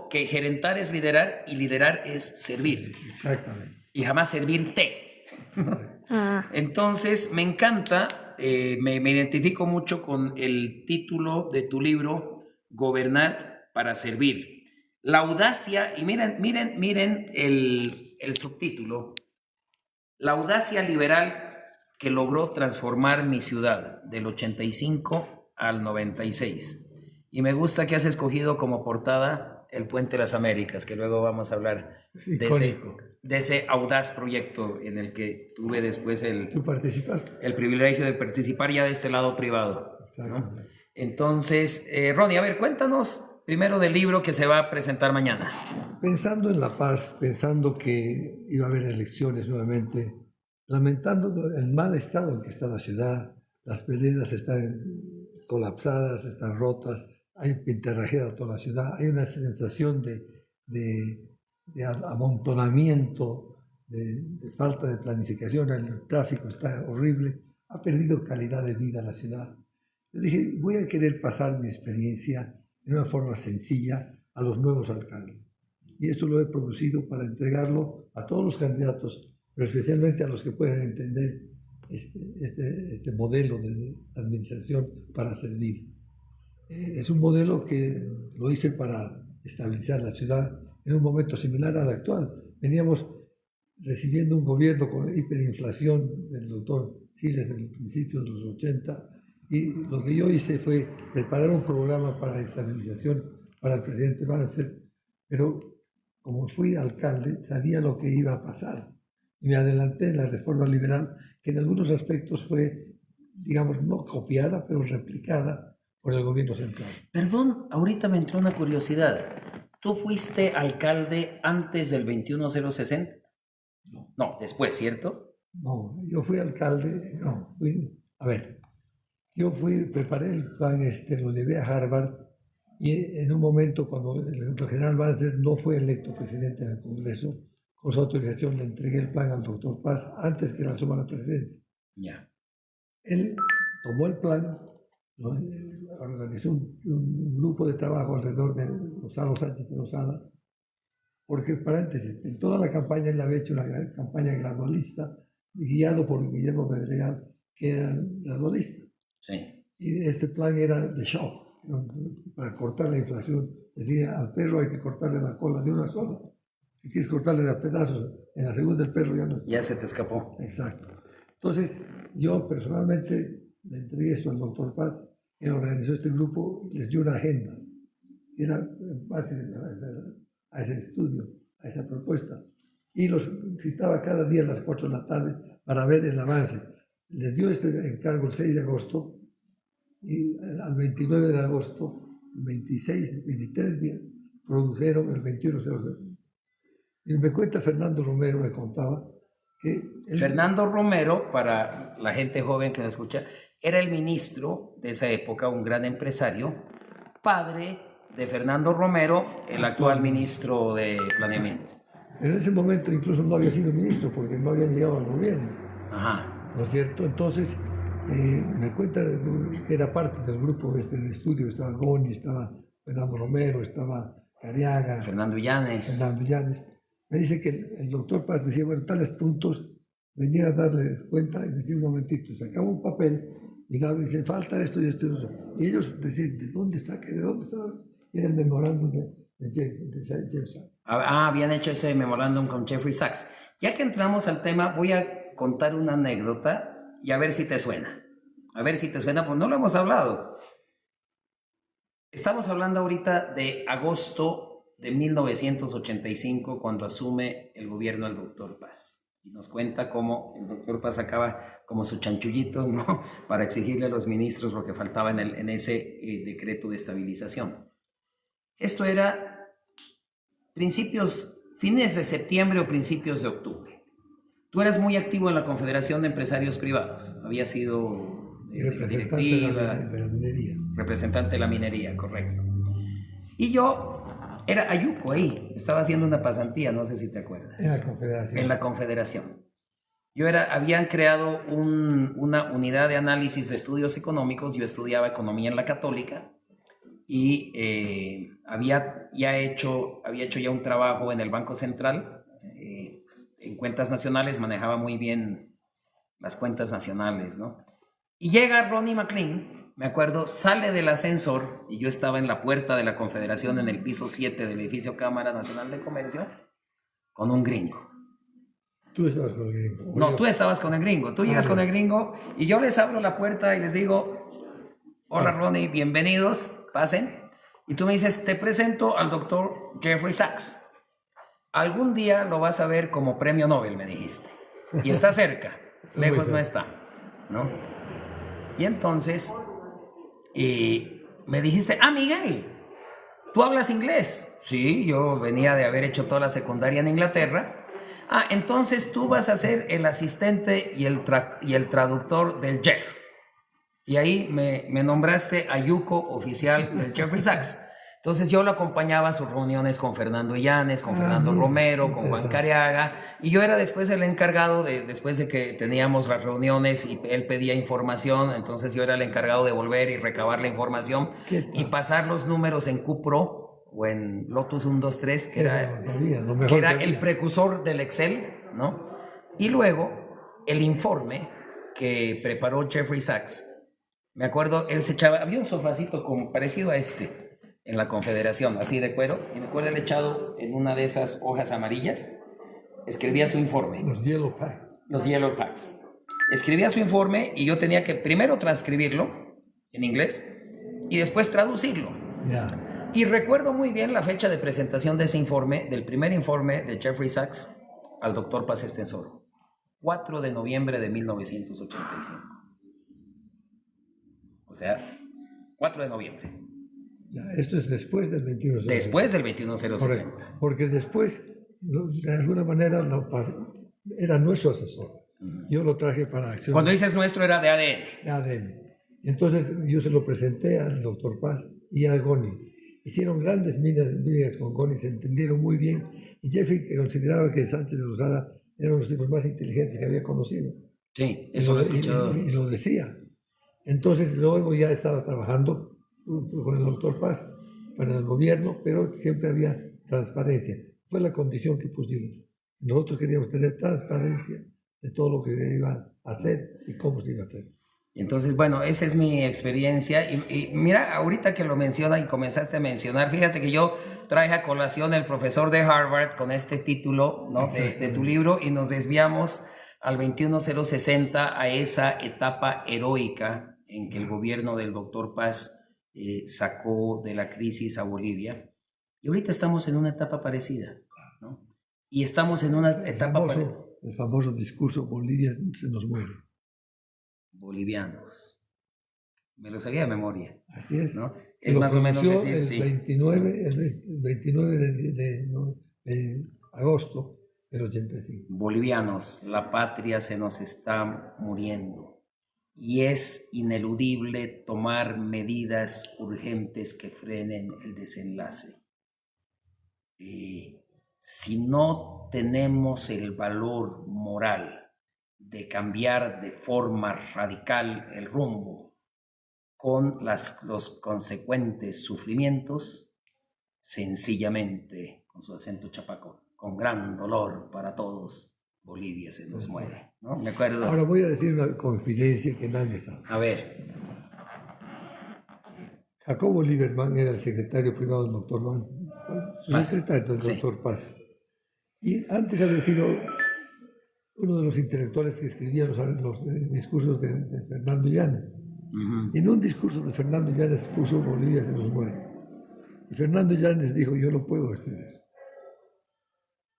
que gerentar es liderar y liderar es servir. Exactamente. Y jamás servirte. Entonces, me encanta, me identifico mucho con el título de tu libro, Gobernar para Servir. La audacia, y miren el subtítulo, la audacia liberal que logró transformar mi ciudad del 85 al 96. Y me gusta que has escogido como portada el Puente de las Américas, que luego vamos a hablar de ese audaz proyecto en el que tuve después ¿Tú participaste? el privilegio de participar ya de este lado privado, ¿no? Entonces, Ronnie, a ver, cuéntanos primero del libro que se va a presentar mañana. Pensando en la paz, pensando que iba a haber elecciones nuevamente, lamentando el mal estado en que está la ciudad, las veredas están colapsadas, están rotas, hay pintarrajeada toda la ciudad, hay una sensación de amontonamiento, de falta de planificación, el tráfico está horrible, ha perdido calidad de vida la ciudad. Yo dije, voy a querer pasar mi experiencia de una forma sencilla a los nuevos alcaldes. Y esto lo he producido para entregarlo a todos los candidatos, pero especialmente a los que puedan entender este modelo de administración para servir. Es un modelo que lo hice para estabilizar la ciudad en un momento similar al actual. Veníamos recibiendo un gobierno con hiperinflación del doctor Siles desde el principio de los 80, y lo que yo hice fue preparar un programa para estabilización para el presidente Banzer, pero como fui alcalde sabía lo que iba a pasar. Y me adelanté en la reforma liberal, que en algunos aspectos fue, digamos, no copiada, pero replicada por el gobierno central. Perdón, ahorita me entró una curiosidad. ¿Tú fuiste alcalde antes del 21060? No, después, ¿cierto? No, yo fui alcalde, preparé el plan, lo llevé a Harvard, y en un momento cuando el doctor general Banzer no fue electo presidente del Congreso, con su autorización le entregué el plan al doctor Paz antes que la asuma la presidencia. Ya. Él tomó el plan, organizó un grupo de trabajo alrededor de Gonzalo Sánchez de Lozada, porque, paréntesis, en toda la campaña él había hecho una campaña gradualista, guiado por Guillermo Pedregal, que era gradualista. Sí. Y este plan era de shock, para cortar la inflación. Decía, al perro hay que cortarle la cola de una sola. Si quieres cortarle a pedazos, en la segunda el perro ya no está. Ya se te escapó. Exacto. Entonces, yo personalmente le entregué esto al doctor Paz, él organizó este grupo, les dio una agenda, que era en base a ese estudio, a esa propuesta, y los citaba cada día a las 4 de la tarde para ver el avance. Les dio este encargo el 6 de agosto, y al 29 de agosto, 26, 23 días, produjeron el 2100. Y me cuenta Fernando Romero, me contaba que... Fernando Romero, para la gente joven que me escucha, era el ministro de esa época, un gran empresario, padre de Fernando Romero, el actual ministro de Planeamiento. En ese momento incluso no había sido ministro porque no había llegado al gobierno. Ajá. ¿No es cierto? Entonces, me cuenta que era parte del grupo de estudio, estaba Goni, estaba Fernando Romero, estaba Cariaga, Fernando Llanes. Me dice que el doctor Paz decía, bueno, tales puntos, venía a darle cuenta y decía, un momentito, sacaba un papel y dice, falta esto y esto y eso. Y ellos decían, ¿de dónde saqué? ¿De dónde estaba? Era el memorándum de Jeffrey Sachs. Habían hecho ese memorándum con Jeffrey Sachs. Ya que entramos al tema, voy a contar una anécdota y a ver si te suena. A ver si te suena, pues no lo hemos hablado. Estamos hablando ahorita de agosto de 1985, cuando asume el gobierno el doctor Paz. Y nos cuenta cómo el doctor Paz acaba como su chanchullito, ¿no?, para exigirle a los ministros lo que faltaba en ese decreto de estabilización. Esto era fines de septiembre o principios de octubre. Tú eras muy activo en la Confederación de Empresarios Privados. Había sido directiva, de la minería. Representante de la minería, correcto. Y yo era ayuco ahí, estaba haciendo una pasantía, no sé si te acuerdas. En la Confederación. En la Confederación. Habían creado una unidad de análisis de estudios económicos, yo estudiaba economía en la Católica, y había hecho ya un trabajo en el Banco Central, en cuentas nacionales, manejaba muy bien las cuentas nacionales, ¿no? Y llega Ronnie McLean, me acuerdo, sale del ascensor y yo estaba en la puerta de la Confederación en el piso 7 del edificio Cámara Nacional de Comercio con un gringo. ¿Tú estabas con el gringo? No, tú estabas con el gringo. Tú llegas con el gringo y yo les abro la puerta y les digo, hola Ronnie, bienvenidos, pasen. Y tú me dices, te presento al doctor Jeffrey Sachs. Algún día lo vas a ver como premio Nobel, me dijiste. Y está cerca, lejos no está, ¿no? Y entonces me dijiste, Miguel, ¿tú hablas inglés? Sí, yo venía de haber hecho toda la secundaria en Inglaterra. Entonces tú vas a ser el asistente y el traductor del Jeff. Y ahí me nombraste ayuco oficial del Jeffrey Sachs. Entonces yo lo acompañaba a sus reuniones con Fernando Illanes, con Fernando Romero, con Juan Cariaga, y yo era después el encargado, después de que teníamos las reuniones y él pedía información, entonces yo era el encargado de volver y recabar la información y pasar los números en QPro o en Lotus 123, que era el precursor del Excel, ¿no? Y luego el informe que preparó Jeffrey Sachs, me acuerdo, él se echaba, había un sofacito como parecido a este en la Confederación, así de cuero, y me acuerdo él echado en una de esas hojas amarillas, escribía su informe. Los Yellow Packs. Los Yellow Packs. Escribía su informe y yo tenía que primero transcribirlo en inglés y después traducirlo. Yeah. Y recuerdo muy bien la fecha de presentación de ese informe, del primer informe de Jeffrey Sachs al doctor Paz Estenssoro, 4 de noviembre de 1985. O sea, 4 de noviembre. Ya, esto es después del 21.060. Después del 21.060. Porque después, de alguna manera, era nuestro asesor. Yo lo traje para acción. Cuando dices nuestro, era de ADN. De ADN. Entonces yo se lo presenté al doctor Paz y a Goni. Hicieron grandes migas con Goni, se entendieron muy bien. Y Jeffrey consideraba que Sánchez de Lozada era uno de los tipos más inteligentes que había conocido. Sí, eso lo he escuchado. Y lo decía. Entonces luego ya estaba trabajando con el doctor Paz para el gobierno, pero siempre había transparencia. Fue la condición que pusimos. Nosotros queríamos tener transparencia de todo lo que se iba a hacer y cómo se iba a hacer. Entonces, bueno, esa es mi experiencia. Y mira, ahorita que lo menciona y comenzaste a mencionar, fíjate que yo traje a colación el profesor de Harvard con este título, ¿no? de tu libro, y nos desviamos al 21060, a esa etapa heroica en que el gobierno del doctor Paz sacó de la crisis a Bolivia. Y ahorita estamos en una etapa parecida, ¿no? Y estamos en una etapa parecida. El famoso discurso, Bolivia se nos muere. Bolivianos. Me lo sabía de memoria. Así es. ¿no? Es más o menos decir, el 29 de agosto del 85. Bolivianos, la patria se nos está muriendo y es ineludible tomar medidas urgentes que frenen el desenlace. Si no tenemos el valor moral de cambiar de forma radical el rumbo con los consecuentes sufrimientos, sencillamente, con su acento chapaco, con gran dolor para todos, Bolivia se nos muere, ¿no? Me acuerdo. Ahora voy a decir una confidencia que nadie sabe. A ver. Jacobo Lieberman era el secretario privado del doctor Mann, su secretario del doctor Paz. Y antes había sido uno de los intelectuales que escribía los discursos de Fernando Illanes. Y en un discurso de Fernando Illanes puso Bolivia se nos muere. Y Fernando Illanes dijo, yo no puedo decir eso.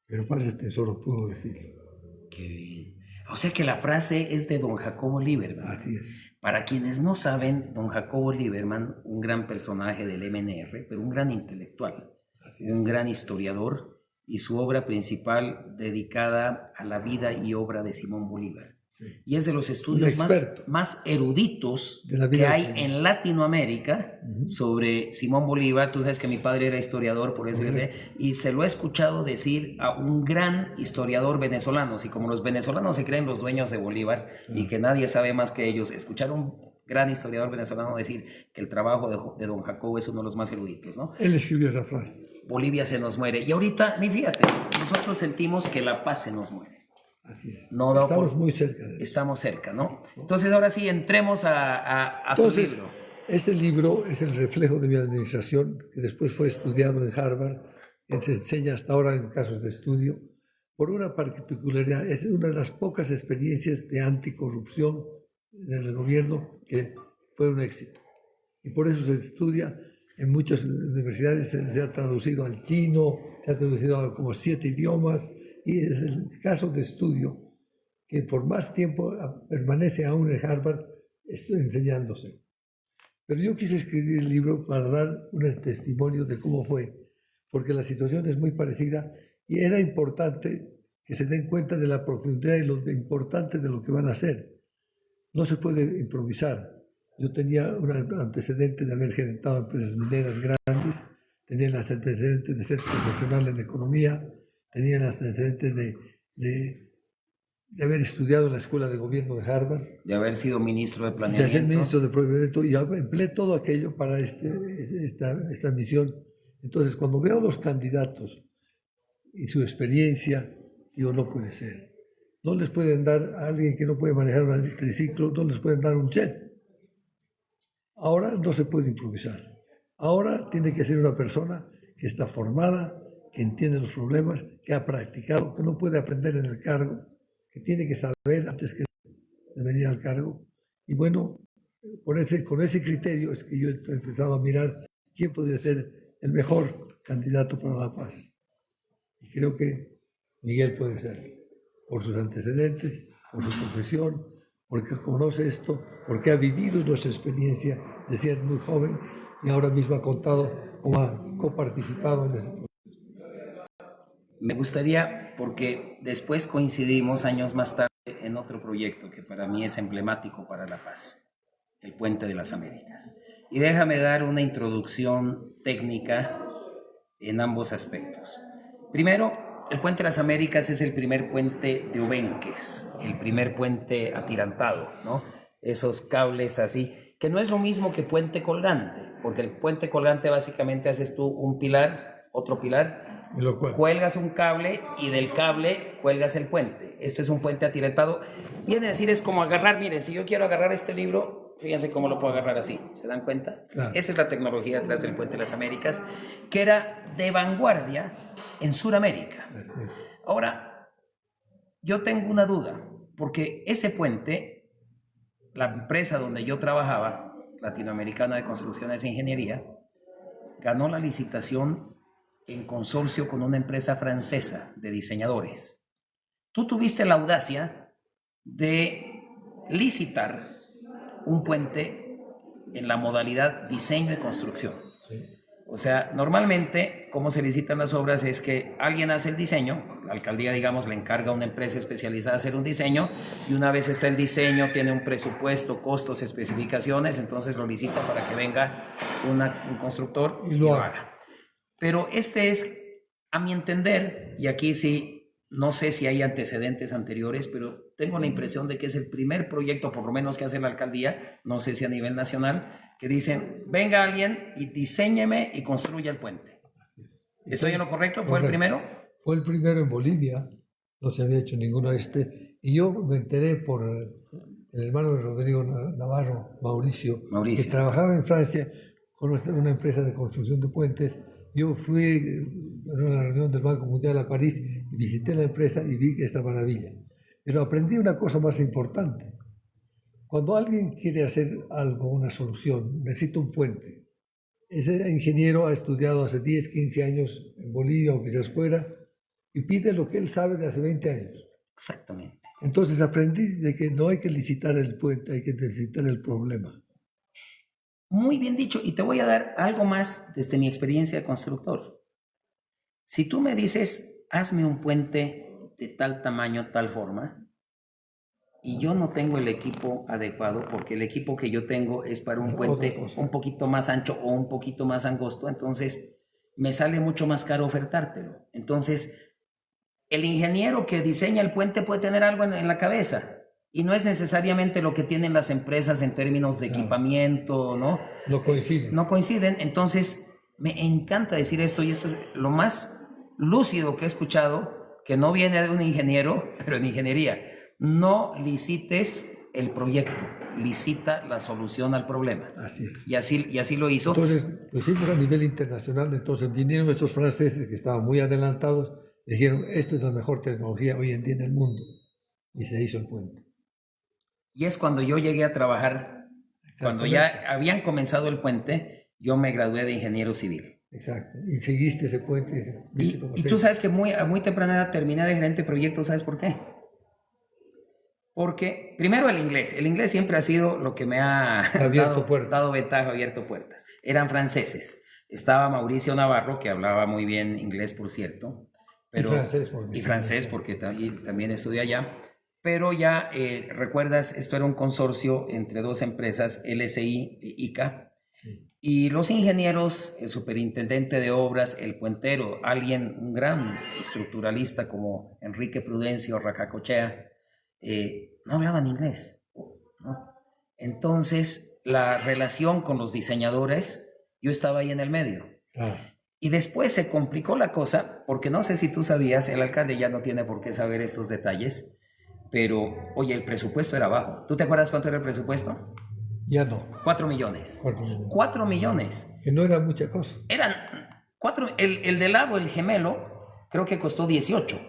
Pero Paz Estenssoro pudo decirlo. Qué bien. O sea que la frase es de don Jacobo Lieberman. Así es. Para quienes no saben, don Jacobo Lieberman, un gran personaje del MNR, pero un gran intelectual, un gran historiador, y su obra principal dedicada a la vida y obra de Simón Bolívar. Sí. Y es de los estudios más eruditos que hay en Latinoamérica sobre Simón Bolívar. Tú sabes que mi padre era historiador, por eso yo sé, y se lo he escuchado decir a un gran historiador venezolano. Y como los venezolanos se creen los dueños de Bolívar y que nadie sabe más que ellos, escuchar gran historiador venezolano, decir que el trabajo de don Jacobo es uno de los más eruditos, ¿no? Él escribió esa frase. Bolivia se nos muere. Y ahorita, ni fíjate, nosotros sentimos que la paz se nos muere. Así es. No estamos muy cerca de eso. Estamos cerca, ¿no? Entonces, ahora sí, entremos a tu libro. Este libro es el reflejo de mi administración, que después fue estudiado en Harvard, que se enseña hasta ahora en casos de estudio, por una particularidad. Es una de las pocas experiencias de anticorrupción del gobierno que fue un éxito. Y por eso se estudia en muchas universidades, se ha traducido al chino, se ha traducido a como 7 idiomas, y es el caso de estudio que por más tiempo permanece aún en Harvard enseñándose. Pero yo quise escribir el libro para dar un testimonio de cómo fue, porque la situación es muy parecida y era importante que se den cuenta de la profundidad y lo importante de lo que van a hacer. No se puede improvisar. Yo tenía un antecedente de haber gerentado empresas mineras grandes, tenía el antecedente de ser profesional en economía, tenía el antecedente de haber estudiado en la Escuela de Gobierno de Harvard, de haber sido ministro de Planeamiento, de ser ministro de Planeamiento, y empleé todo aquello para esta misión. Entonces, cuando veo a los candidatos y su experiencia, digo, no puede ser. No les pueden dar a alguien que no puede manejar un triciclo, no les pueden dar un jet. Ahora no se puede improvisar. Ahora tiene que ser una persona que está formada, que entiende los problemas, que ha practicado, que no puede aprender en el cargo, que tiene que saber antes que de venir al cargo. Y bueno, con ese criterio es que yo he empezado a mirar quién podría ser el mejor candidato para la paz. Y creo que Miguel puede ser, por sus antecedentes, por su profesión, porque conoce esto, porque ha vivido nuestra experiencia de ser muy joven y ahora mismo ha contado cómo ha coparticipado en ese proceso. Me gustaría, porque después coincidimos años más tarde en otro proyecto que para mí es emblemático para la paz, el Puente de las Américas. Y déjame dar una introducción técnica en ambos aspectos. Primero, el Puente de las Américas es el primer puente de Obenques, el primer puente atirantado, ¿no? Esos cables así, que no es lo mismo que puente colgante, porque el puente colgante básicamente haces tú un pilar, otro pilar, cuelgas un cable y del cable cuelgas el puente. Esto es un puente atirantado. Viene a decir, es como agarrar, miren, si yo quiero agarrar este libro, fíjense cómo lo puedo agarrar así, ¿se dan cuenta? Claro. Esa es la tecnología detrás del Puente de las Américas, que era de vanguardia en Sudamérica. Ahora, yo tengo una duda, porque ese puente, la empresa donde yo trabajaba, Latinoamericana de Construcciones e Ingeniería, ganó la licitación en consorcio con una empresa francesa de diseñadores. Tú tuviste la audacia de licitar un puente en la modalidad diseño y construcción. Sí. O sea, normalmente, cómo se licitan las obras es que alguien hace el diseño, la alcaldía, digamos, le encarga a una empresa especializada hacer un diseño, y una vez está el diseño, tiene un presupuesto, costos, especificaciones, entonces lo licita para que venga un constructor y lo haga. Pero este es, a mi entender, y aquí sí, no sé si hay antecedentes anteriores, pero tengo la impresión de que es el primer proyecto, por lo menos que hace la alcaldía, no sé si a nivel nacional, que dicen, venga alguien y diséñeme y construya el puente. ¿Estoy en lo correcto? ¿Fue el primero? Fue el primero en Bolivia, no se había hecho ninguno y yo me enteré por el hermano de Rodrigo Navarro, Mauricio, que trabajaba en Francia con una empresa de construcción de puentes. Yo fui a una reunión del Banco Mundial a París y visité la empresa y vi esta maravilla. Pero aprendí una cosa más importante. Cuando alguien quiere hacer algo, una solución, necesita un puente. Ese ingeniero ha estudiado hace 10, 15 años en Bolivia o quizás fuera y pide lo que él sabe de hace 20 años. Exactamente. Entonces aprendí de que no hay que licitar el puente, hay que licitar el problema. Muy bien dicho, y te voy a dar algo más desde mi experiencia de constructor. Si tú me dices, hazme un puente de tal tamaño, tal forma, y yo no tengo el equipo adecuado, porque el equipo que yo tengo es para un puente un poquito más ancho o un poquito más angosto, entonces me sale mucho más caro ofertártelo. Entonces, el ingeniero que diseña el puente puede tener algo en la cabeza, y no es necesariamente lo que tienen las empresas en términos de equipamiento, ¿no? No coinciden. No coinciden, entonces me encanta decir esto, y esto es lo más lúcido que he escuchado, que no viene de un ingeniero, pero en ingeniería. No licites el proyecto, licita la solución al problema. Así es. Y así lo hizo. Entonces, lo hicimos a nivel internacional. Entonces vinieron estos franceses que estaban muy adelantados, dijeron, esto es la mejor tecnología hoy en día en el mundo. Y se hizo el puente. Y es cuando yo llegué a trabajar, cuando ya habían comenzado el puente, yo me gradué de ingeniero civil. Exacto. Y seguiste ese puente. Y tú sabes que a muy temprana edad terminé de gerente de proyectos, ¿sabes por qué? Porque, primero, el inglés siempre ha sido lo que me ha dado ventaja, abierto puertas. Eran franceses. Estaba Mauricio Navarro, que hablaba muy bien inglés, por cierto. Pero, y francés, porque también estudié allá. Pero ya, recuerdas, esto era un consorcio entre dos empresas, LSI e ICA. Sí. Y los ingenieros, el superintendente de obras, el puentero, un gran estructuralista como Enrique Prudencio Racacochea, no hablaban inglés, ¿no? Entonces, la relación con los diseñadores, yo estaba ahí en el medio. Y después se complicó la cosa, porque no sé si tú sabías, el alcalde ya no tiene por qué saber estos detalles, pero, oye, el presupuesto era bajo. ¿Tú te acuerdas cuánto era el presupuesto? Ya no. 4 millones. 4 millones. Que no era mucha cosa. Eran 4, el de lado, el gemelo, creo que costó 18.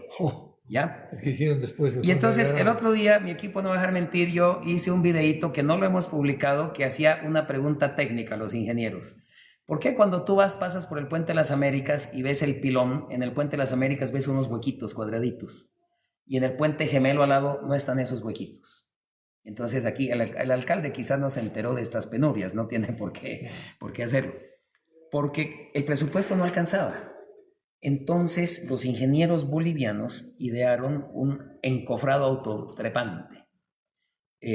¿Ya? El que hicieron después. Y entonces el otro día, mi equipo no va a dejar mentir, yo hice un videíto que no lo hemos publicado, que hacía una pregunta técnica a los ingenieros. ¿Por qué cuando tú pasas por el Puente de las Américas y ves el pilón, en el Puente de las Américas ves unos huequitos cuadraditos, y en el puente gemelo al lado no están esos huequitos? Entonces aquí el alcalde quizás no se enteró de estas penurias, no tiene por qué hacerlo, porque el presupuesto no alcanzaba. Entonces los ingenieros bolivianos idearon un encofrado autotrepante.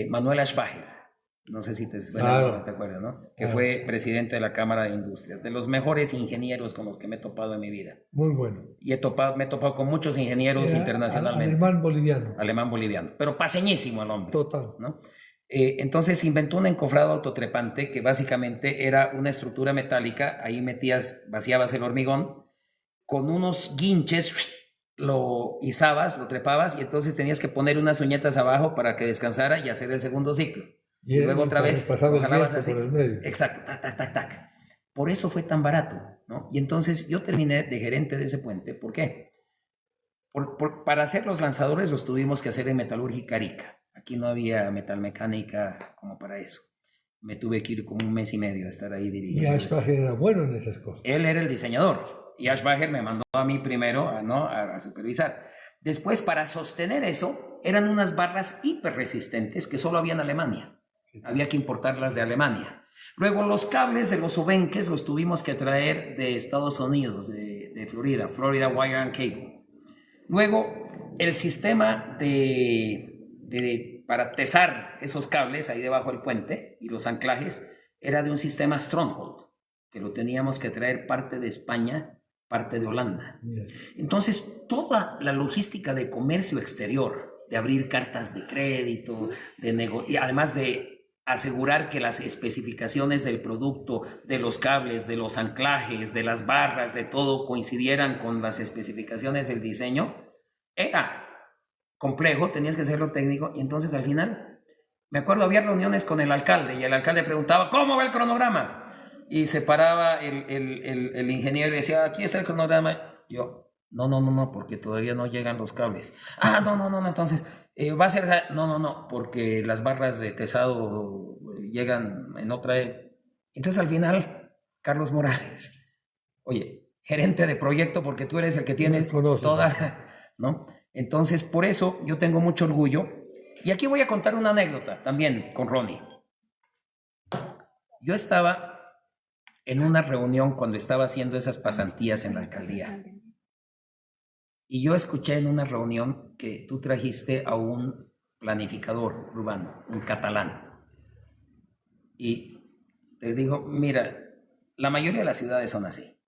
Manuel Aschbacher, no sé si te acuerdas, ¿no? Que fue presidente de la Cámara de Industrias, de los mejores ingenieros con los que me he topado en mi vida. Muy bueno. Y me he topado con muchos ingenieros internacionalmente. Alemán boliviano, pero paseñísimo el hombre. Total. ¿No? Entonces inventó un encofrado autotrepante que básicamente era una estructura metálica, ahí vaciabas el hormigón, con unos guinches lo izabas, lo trepabas, y entonces tenías que poner unas uñetas abajo para que descansara y hacer el segundo ciclo. Y luego otra vez lo jalabas así. Exacto, tac. Por eso fue tan barato, ¿no? Y entonces yo terminé de gerente de ese puente. ¿Por qué? Para hacer los lanzadores los tuvimos que hacer en Metalúrgica Arica. Aquí no había metalmecánica como para eso. Me tuve que ir como 1 mes y medio a estar ahí dirigiendo. Y Aschbacher era bueno en esas cosas. Él era el diseñador. Y Aschbacher me mandó a mí primero a supervisar. Después, para sostener eso, eran unas barras hiperresistentes que solo había en Alemania. Había que importarlas de Alemania. Luego, los cables de los obenques los tuvimos que traer de Estados Unidos, de Florida Wire and Cable. Luego, el sistema para tesar esos cables ahí debajo del puente y los anclajes era de un sistema Stronghold, que lo teníamos que traer parte de España, parte de Holanda. Entonces, toda la logística de comercio exterior, de abrir cartas de crédito, y además de asegurar que las especificaciones del producto, de los cables, de los anclajes, de las barras, de todo coincidieran con las especificaciones del diseño, era complejo, tenías que hacerlo técnico. Y entonces al final, me acuerdo, había reuniones con el alcalde y el alcalde preguntaba, ¿cómo va el cronograma? Y se paraba el ingeniero y decía, aquí está el cronograma. Yo, no, porque todavía no llegan los cables. No, entonces, va a ser, no, porque las barras de tesado llegan en otra. Entonces al final, Carlos Morales, oye, gerente de proyecto, porque tú eres el que tiene toda, ¿no? Entonces, por eso yo tengo mucho orgullo. Y aquí voy a contar una anécdota también con Ronnie. Yo estaba en una reunión cuando estaba haciendo esas pasantías en la alcaldía. Y yo escuché en una reunión que tú trajiste a un planificador urbano, un catalán. Y te digo, mira, la mayoría de las ciudades son así.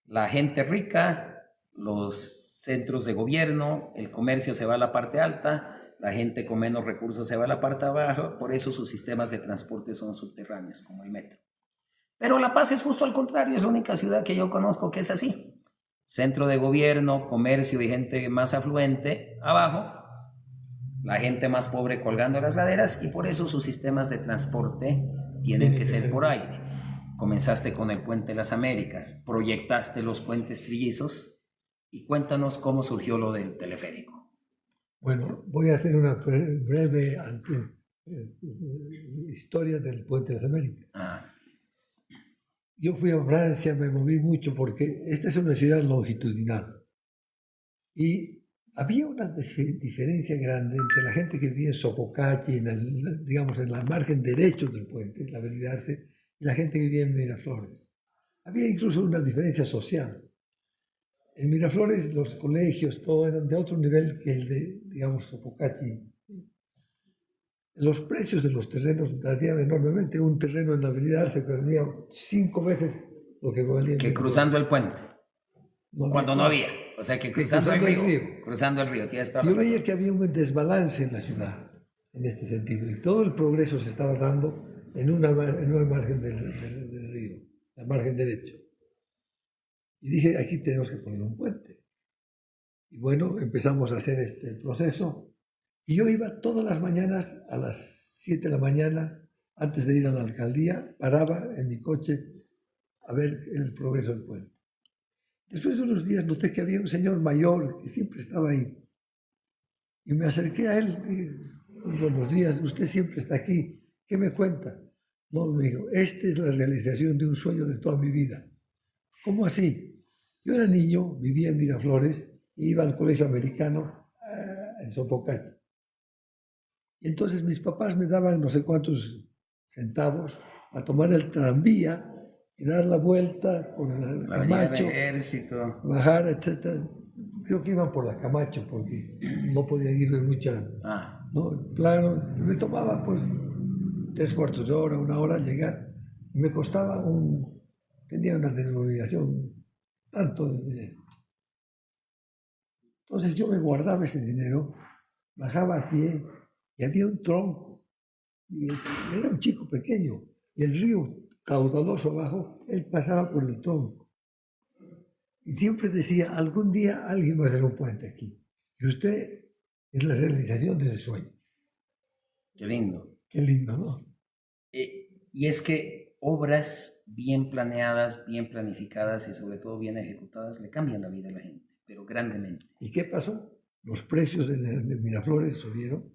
La gente rica, los centros de gobierno, el comercio se va a la parte alta, la gente con menos recursos se va a la parte abajo, por eso sus sistemas de transporte son subterráneos, como el metro. Pero La Paz es justo al contrario, es la única ciudad que yo conozco que es así. Centro de gobierno, comercio y gente más afluente abajo, la gente más pobre colgando las laderas, y por eso sus sistemas de transporte tienen que ser por aire. Comenzaste con el Puente de las Américas, proyectaste los puentes trillizos, y cuéntanos cómo surgió lo del teleférico. Bueno, voy a hacer una breve historia del Puente de las Américas. Yo fui a Francia, me moví mucho porque esta es una ciudad longitudinal y había una diferencia grande entre la gente que vivía en Sopocachi, digamos en la margen derecho del puente, la Avenida Arce, y la gente que vivía en Miraflores. Había incluso una diferencia social. En Miraflores los colegios, todo eran de otro nivel que el de, digamos, Sopocachi. Los precios de los terrenos variaban enormemente. Un terreno en la Avenida Arce valía 5 veces lo que valía que cruzando el puente. Cuando no había. O sea, que cruzando el río. Cruzando el río. Yo veía que había un desbalance en la ciudad, en este sentido. Y todo el progreso se estaba dando en una margen del río, la margen derecha. Y dije, aquí tenemos que poner un puente. Y bueno, empezamos a hacer este proceso. Y yo iba todas las mañanas a las 7 de la mañana, antes de ir a la alcaldía, paraba en mi coche a ver el progreso del puente. Después de unos días noté que había un señor mayor que siempre estaba ahí. Y me acerqué a él y dije, buenos días, usted siempre está aquí, ¿qué me cuenta? No, me dijo, esta es la realización de un sueño de toda mi vida. ¿Cómo así? Yo era niño, vivía en Miraflores, e iba al colegio americano en Sopocachi. Y entonces mis papás me daban no sé cuántos centavos a tomar el tranvía y dar la vuelta por el Camacho, bajar, etc. Creo que iban por la Camacho porque no podían ir de mucha, ¿no? Plano. Me tomaba pues 3/4 de hora, 1 hora llegar. Y me costaba tenía una denominación tanto de dinero. Entonces yo me guardaba ese dinero, bajaba a pie y había un tronco. Y era un chico pequeño y el río caudaloso abajo, él pasaba por el tronco. Y siempre decía, algún día alguien va a hacer un puente aquí. Y usted es la realización de ese sueño. Qué lindo. Qué lindo, ¿no? Y es que obras bien planeadas, bien planificadas y sobre todo bien ejecutadas le cambian la vida a la gente, pero grandemente. ¿Y qué pasó? Los precios de Miraflores subieron.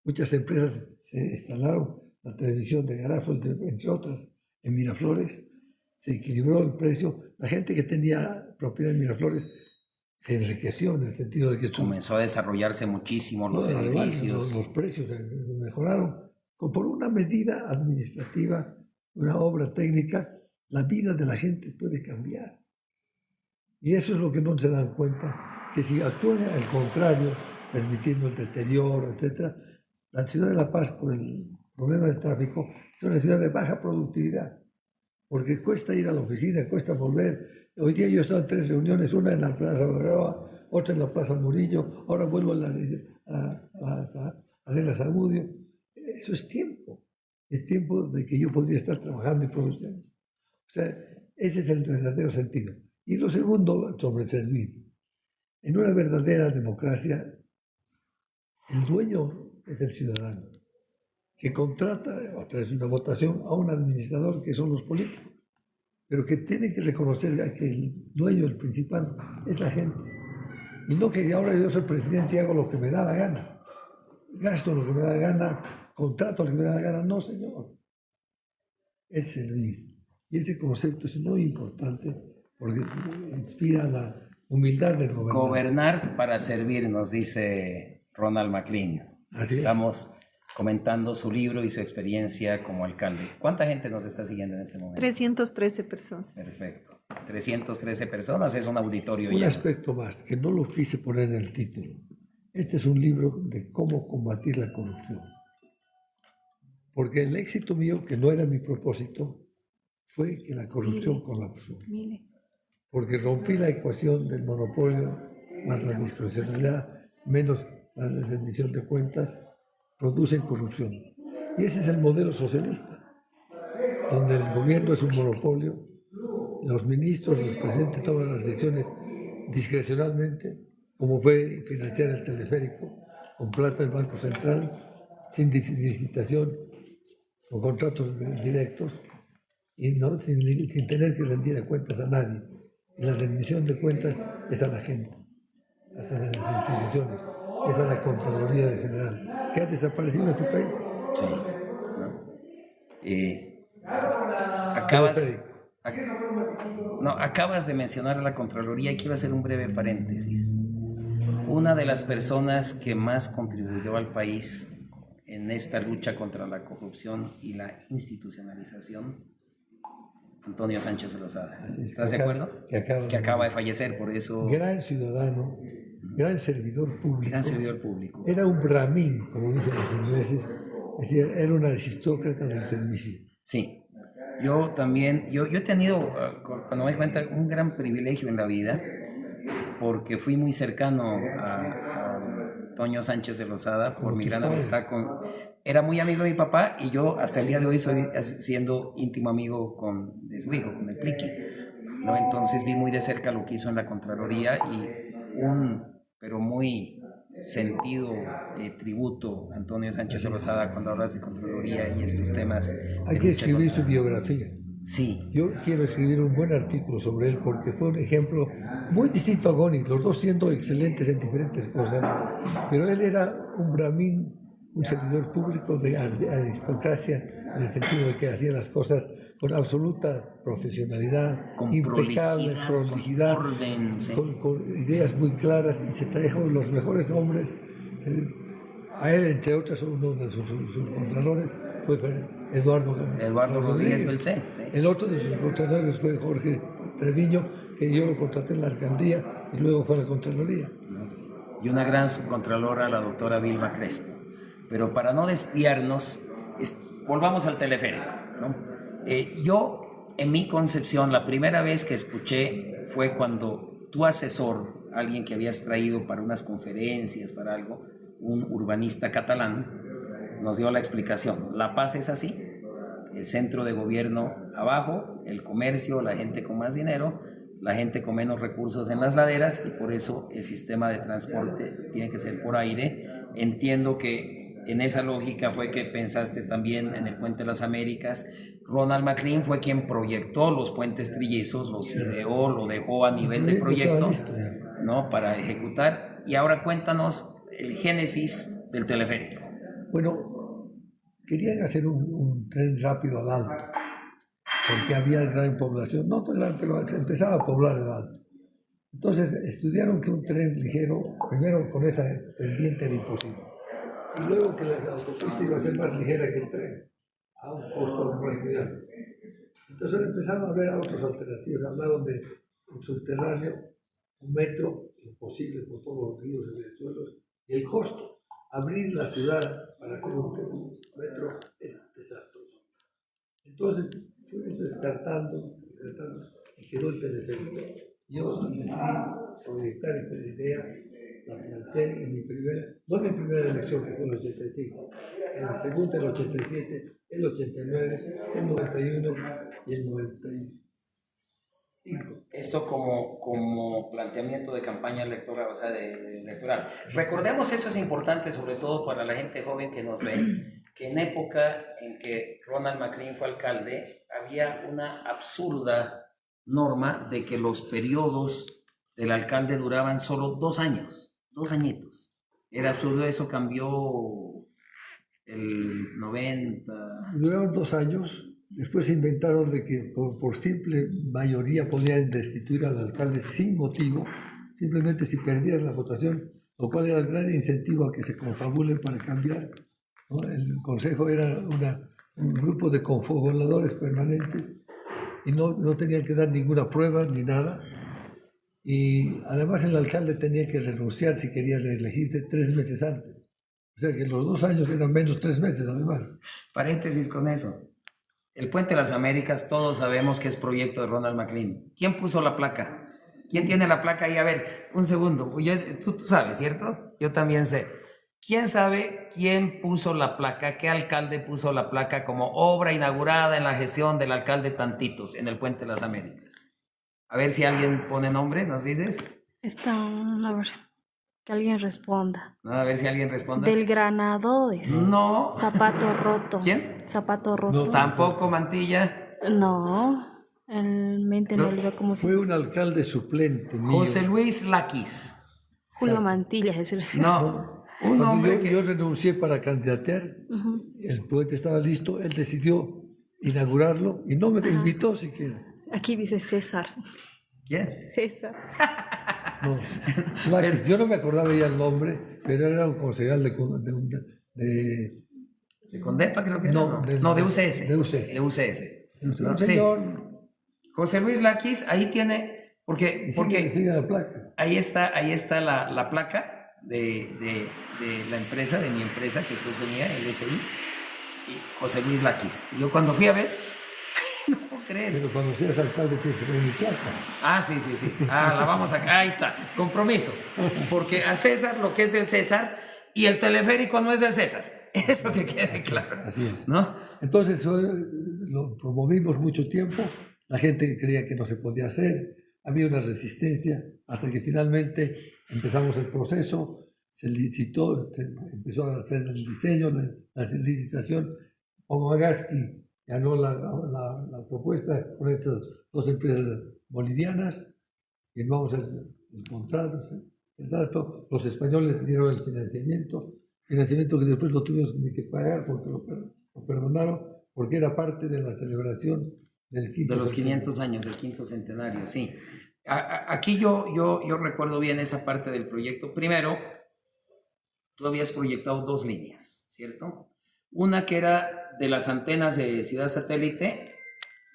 Muchas empresas se instalaron, la televisión de Garafos, entre otras, en Miraflores. Se equilibró el precio. La gente que tenía propiedad en Miraflores se enriqueció en el sentido de que comenzó a desarrollarse muchísimo los edificios. Los precios mejoraron. Por una medida administrativa, una obra técnica, la vida de la gente puede cambiar. Y eso es lo que no se dan cuenta, que si actúan al contrario, permitiendo el deterioro, etc., la ciudad de La Paz, por el problema del tráfico, es una ciudad de baja productividad, porque cuesta ir a la oficina, cuesta volver. Hoy día yo he estado en 3 reuniones, una en la Plaza Baroa, otra en la Plaza Murillo, ahora vuelvo a la Zamudio. Eso es tiempo de que yo podría estar trabajando y produciendo. O sea, ese es el verdadero sentido. Y lo segundo, sobre servir. En una verdadera democracia, el dueño es el ciudadano, que contrata a través de una votación a un administrador que son los políticos, pero que tiene que reconocer que el dueño, el principal, es la gente. Y no que ahora yo soy presidente y hago lo que me da la gana, gasto lo que me da la gana, contrato lo que me da la gana. No, señor. Es servir. Y ese concepto es muy importante porque inspira la humildad del gobernante. Gobernar para servir, nos dice Ronald McLean. Estamos comentando su libro y su experiencia como alcalde. ¿Cuánta gente nos está siguiendo en este momento? 313 personas. Perfecto. 313 personas, es un auditorio. Un aspecto más, que no lo quise poner en el título. Este es un libro de cómo combatir la corrupción. Porque el éxito mío, que no era mi propósito, fue que la corrupción colapsó. Porque rompí la ecuación del monopolio más la discrecionalidad, menos la rendición de cuentas, producen corrupción. Y ese es el modelo socialista, donde el gobierno es un monopolio, los ministros, los presidentes toman las decisiones discrecionalmente, como fue financiar el teleférico con plata del Banco Central, sin licitación, con contratos directos, y no, sin tener que rendir cuentas a nadie. Y la rendición de cuentas es a la gente, hasta las instituciones, es a la Contraloría General, que ha desaparecido en este país. Sí. Acabas de mencionar a la Contraloría y quiero hacer un breve paréntesis. Una de las personas que más contribuyó al país en esta lucha contra la corrupción y la institucionalización, Antonio Sánchez de Lozada. ¿Estás de acuerdo? Que acaba de fallecer, por eso... Gran ciudadano, gran servidor público. Gran servidor público. Era un brahmin, como dicen los ingleses, es decir, era un aristócrata del servicio. Sí. Yo también, yo he tenido, cuando me doy cuenta, un gran privilegio en la vida, porque fui muy cercano a Antonio Sánchez de Lozada por mi gran amistad con... Era muy amigo de mi papá y yo hasta el día de hoy soy siendo íntimo amigo de su hijo, con el Pliqui, ¿no? Entonces vi muy de cerca lo que hizo en la Contraloría y pero muy sentido tributo a Antonio Sánchez de Lozada cuando hablas de Contraloría y estos temas. Hay que escribir su biografía. Sí. Yo quiero escribir un buen artículo sobre él porque fue un ejemplo muy distinto a Goni, los dos siendo excelentes en diferentes cosas, pero él era un brahmin, un servidor público de aristocracia, en el sentido de que hacía las cosas con absoluta profesionalidad, con impecable prolijidad, con orden, sí. con ideas muy claras, y se trajo los mejores hombres. A él, entre otros, uno de sus contralores fue Eduardo Rodríguez Belcé. Sí. El otro de sus contralores fue Jorge Treviño, que yo lo contraté en la alcaldía y luego fue a la Contraloría. Y una gran subcontralora, la doctora Vilma Crespo. Pero para no desviarnos, volvamos al teleférico, ¿no? Yo, en mi concepción, la primera vez que escuché fue cuando tu asesor, alguien que habías traído para unas conferencias, para algo, un urbanista catalán, nos dio la explicación. La Paz es así, el centro de gobierno abajo, el comercio, la gente con más dinero, la gente con menos recursos en las laderas, y por eso el sistema de transporte tiene que ser por aire. Entiendo que en esa lógica fue que pensaste también en el Puente de las Américas. Ronald McLean fue quien proyectó los puentes trillizos, los ideó, lo dejó a nivel de proyecto, ¿no?, para ejecutar. Y ahora cuéntanos el génesis del teleférico. Bueno, querían hacer un tren rápido al Alto, porque había gran población, no tan gran, pero se empezaba a poblar el Alto. Entonces estudiaron que un tren ligero, primero con esa pendiente era imposible, y luego que la autopista iba a ser más ligera que el tren, a un costo muy alto. Entonces empezaron a ver otras alternativas, hablaron de un subterráneo, un metro, imposible por todos los ríos y riachuelos, y el costo. Abrir la ciudad para hacer un metro es desastroso. Entonces fuimos descartando y quedó el teleférico. Yo decidí proyectar esta idea, la planteé en mi primera elección, que fue en el 85, en la segunda el 87, el 89, el 91 y el 95. Esto como planteamiento de campaña electoral, o sea, de electoral. Recordemos, esto es importante sobre todo para la gente joven que nos ve, que en época en que Ronald McLean fue alcalde, había una absurda norma de que los periodos del alcalde duraban solo 2 años, 2 añitos. Era absurdo, eso cambió el 90. Duraron 2 años. Después se inventaron de que por simple mayoría podían destituir al alcalde sin motivo, simplemente si perdían la votación, lo cual era el gran incentivo a que se confabulen para cambiar, ¿no? El consejo era un grupo de confabuladores permanentes y no tenían que dar ninguna prueba ni nada. Y además el alcalde tenía que renunciar si quería reelegirse 3 meses antes. O sea que los 2 años eran menos 3 meses además. Paréntesis con eso. El Puente de las Américas, todos sabemos que es proyecto de Ronald McLean. ¿Quién puso la placa? ¿Quién tiene la placa ahí? A ver, un segundo. Tú sabes, ¿cierto? Yo también sé. ¿Quién sabe quién puso la placa? ¿Qué alcalde puso la placa como obra inaugurada en la gestión del alcalde Tantitos en el Puente de las Américas? A ver si alguien pone nombre, ¿nos dices? A ver, que alguien responda. No, a ver si alguien responde. Del Granado, dice. No. Zapato Roto. ¿Quién? Zapato Roto. No, Tampoco Mantilla. No. El mente no olvidó cómo se Fue un alcalde suplente mío. José Luis Laquis. Julio Mantilla, es decir. No. Un Cuando hombre que... yo renuncié para candidatear, el puente estaba listo, él decidió inaugurarlo y no me invitó siquiera. Aquí dice César. ¿Quién? César. No. Yo no me acordaba ya el nombre, pero era un concejal de ¿De Condepa creo que No, era? No, de UCS. de UCS. De UCS. un Sí. señor. José Luis Laquis, ahí tiene... Porque Sigue la placa. ahí está la placa de la empresa, de mi empresa, que después venía, el SI, y José Luis Laquis. Y yo cuando fui a ver, no puedo creer. Pero cuando seas alcalde tienes que ver mi placa. Ah, sí. Ah, la vamos a... Ahí está, compromiso. Porque a César lo que es del César y el teleférico no es del César. Eso que quede claro. Así es. ¿No? Entonces lo promovimos mucho tiempo, la gente creía que no se podía hacer, había una resistencia, hasta que finalmente empezamos el proceso, se licitó, empezó a hacer el diseño, la licitación. Omagaski ganó la propuesta con estas dos empresas bolivianas, firmamos el contrato, los españoles dieron el financiamiento que después lo tuvimos que pagar porque lo perdonaron, porque era parte de la celebración de los 500 años, del quinto centenario, sí. Aquí yo recuerdo bien esa parte del proyecto. Primero, tú habías proyectado 2 líneas, ¿cierto? Una que era de las antenas de Ciudad Satélite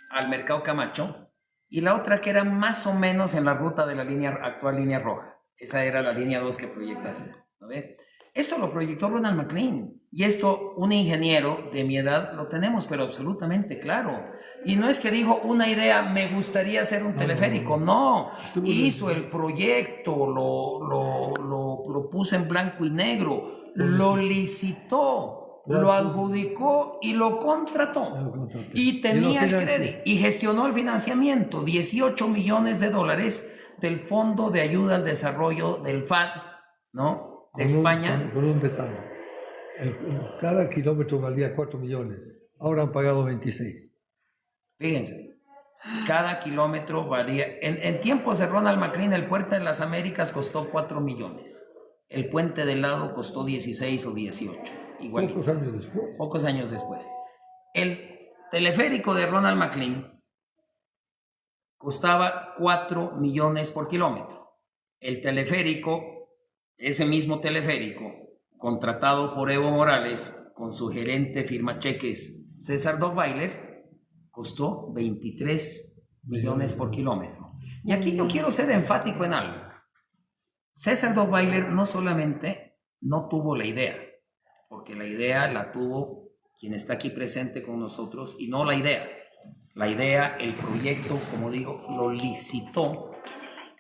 al Mercado Camacho, y la otra que era más o menos en la ruta de la actual línea roja. Esa era la línea 2 que proyectaste, ¿no ve? Esto lo proyectó Ronald McLean, y esto un ingeniero de mi edad lo tenemos pero absolutamente claro. Y no es que dijo una idea, me gustaría hacer un teleférico, no. Hizo el proyecto, lo puso en blanco y negro, lo licitó, lo adjudicó y lo contrató. Y tenía el crédito y gestionó el financiamiento, $18 millones del Fondo de Ayuda al Desarrollo del FAD, ¿no? De España. Con un detalle. Cada kilómetro valía 4 millones. Ahora han pagado 26. Fíjense, cada kilómetro valía... En tiempos de Ronald McLean, el Puente de las Américas costó 4 millones. El puente del lado costó 16 o 18. Igualito. Pocos años después. El teleférico de Ronald McLean costaba 4 millones por kilómetro. El teleférico... Ese mismo teleférico, contratado por Evo Morales con su gerente firma cheques César Dockweiler, costó 23 millones por kilómetro. Y aquí yo quiero ser enfático en algo. César Dockweiler no solamente no tuvo la idea, porque la idea la tuvo quien está aquí presente con nosotros, y no la idea. La idea, el proyecto, como digo, lo licitó,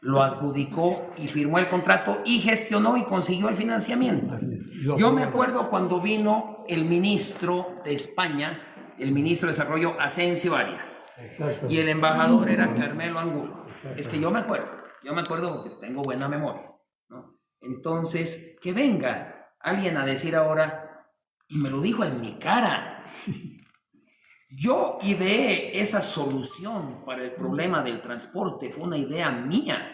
lo adjudicó y firmó el contrato y gestionó y consiguió el financiamiento. Yo me acuerdo cuando vino el ministro de España, el ministro de Desarrollo, Asensio Arias, y el embajador era Carmelo Angulo. Es que yo me acuerdo porque tengo buena memoria, ¿no? Entonces, que venga alguien a decir ahora, y me lo dijo en mi cara, yo ideé esa solución para el problema del transporte, fue una idea mía.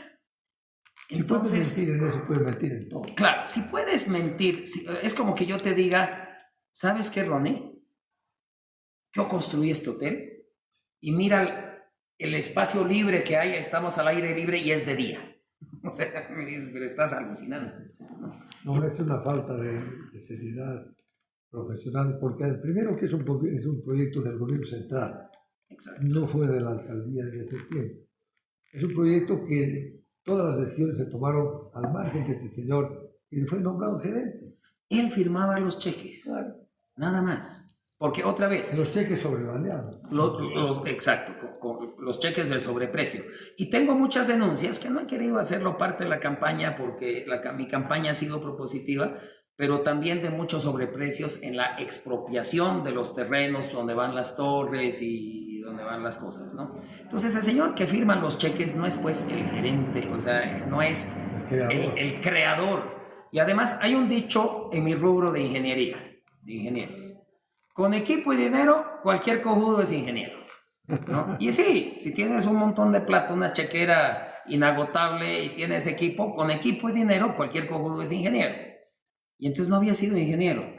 Entonces, si puedes mentir en eso, puedes mentir en todo. Claro, si puedes mentir, es como que yo te diga, ¿sabes qué, Ronnie? Yo construí este hotel y mira el espacio libre que hay, estamos al aire libre y es de día. O sea, me dices, pero estás alucinando. No, es una falta de seriedad profesional, porque primero que es un proyecto del gobierno central. Exacto. No fue de la alcaldía de ese tiempo. Es un proyecto que todas las decisiones se tomaron al margen de este señor y fue nombrado gerente. Él firmaba los cheques, Claro. nada más. Porque otra vez, Los cheques sobrevaldeados. exacto, con los cheques del sobreprecio. Y tengo muchas denuncias que no han querido hacerlo parte de la campaña porque mi campaña ha sido propositiva, pero también de muchos sobreprecios en la expropiación de los terrenos donde van las torres y donde van las cosas, ¿no? Entonces el señor que firma los cheques no es pues el gerente, o sea, no es el creador. Y además hay un dicho en mi rubro de ingeniería, de ingenieros. Con equipo y dinero, cualquier cojudo es ingeniero, ¿no? Y sí, si tienes un montón de plata, una chequera inagotable y tienes equipo, con equipo y dinero, cualquier cojudo es ingeniero. Y entonces no había sido ingeniero,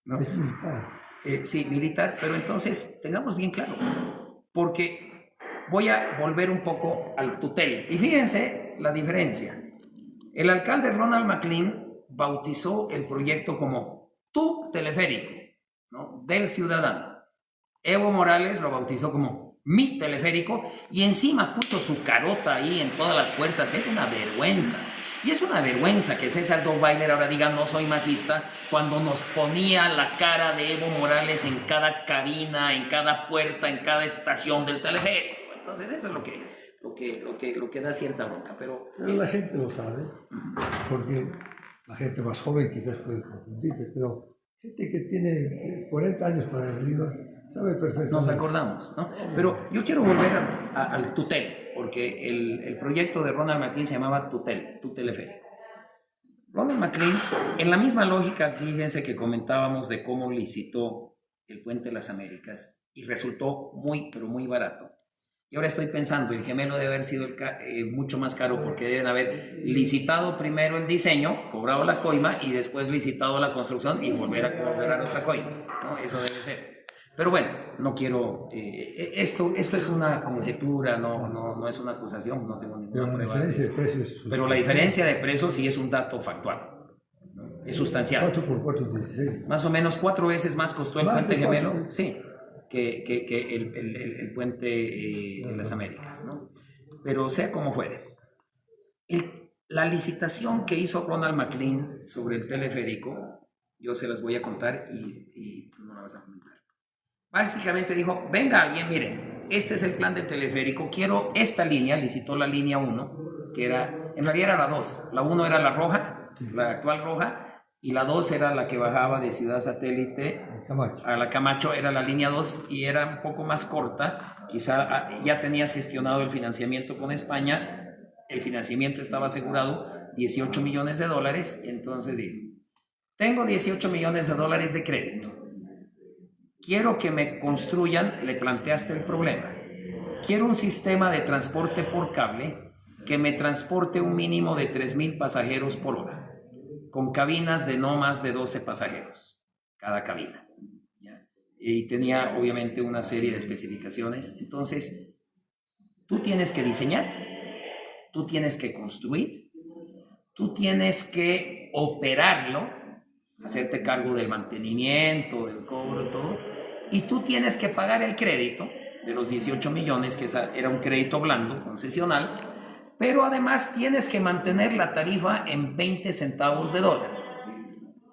¿no? Es militar. Sí, militar, pero entonces tengamos bien claro, porque voy a volver un poco al Tutel. Y fíjense la diferencia. El alcalde Ronald McLean bautizó el proyecto como Tu Teleférico, ¿no? Del ciudadano. Evo Morales lo bautizó como Mi Teleférico y encima puso su carota ahí en todas las puertas. Es una vergüenza. Y es una vergüenza que César Dottweiler ahora diga no soy masista cuando nos ponía la cara de Evo Morales en cada cabina, en cada puerta, en cada estación del teleférico. Entonces eso es lo que da cierta bronca. Pero la gente lo sabe, porque la gente más joven quizás puede confundirse, pero gente que tiene 40 años para arriba sabe perfectamente. Nos acordamos, ¿no? Pero yo quiero volver al Tutel, porque el proyecto de Ronald McLean se llamaba Tutel, Tu Teleférico. Ronald McLean, en la misma lógica, fíjense que comentábamos de cómo licitó el Puente de las Américas y resultó muy, pero muy barato. Y ahora estoy pensando, el gemelo debe haber sido mucho más caro porque deben haber licitado primero el diseño, cobrado la coima y después licitado la construcción y volver a cobrar otra coima, ¿no? Eso debe ser. Pero bueno, no quiero... esto es una conjetura, no es una acusación, no tengo ninguna prueba de eso. Pero la diferencia de precios sí es un dato factual, ¿no? Es sustancial. 4 por 4, 16. Más o menos 4 veces más costó el puente gemelo, sí, que el puente de las Américas, ¿no? Pero sea como fuere, la licitación que hizo Ronald McLean sobre el teleférico, yo se las voy a contar y tú no la vas a comentar. Básicamente dijo, venga alguien, miren, este es el plan del teleférico, quiero esta línea, licitó la línea 1, que en realidad era la 2, la 1 era la roja, la actual roja, y la 2 era la que bajaba de Ciudad Satélite a la Camacho, era la línea 2 y era un poco más corta, quizá ya tenías gestionado el financiamiento con España, el financiamiento estaba asegurado, $18 millones, entonces dije, tengo $18 millones de crédito. Quiero que me construyan, le planteaste el problema. Quiero un sistema de transporte por cable que me transporte un mínimo de 3,000 pasajeros por hora, con cabinas de no más de 12 pasajeros, cada cabina. ¿Ya? Y tenía obviamente una serie de especificaciones. Entonces, tú tienes que diseñar, tú tienes que construir, tú tienes que operarlo, hacerte cargo del mantenimiento, del cobro, todo. Y tú tienes que pagar el crédito de los 18 millones, que era un crédito blando, concesional, pero además tienes que mantener la tarifa en 20 centavos de dólar.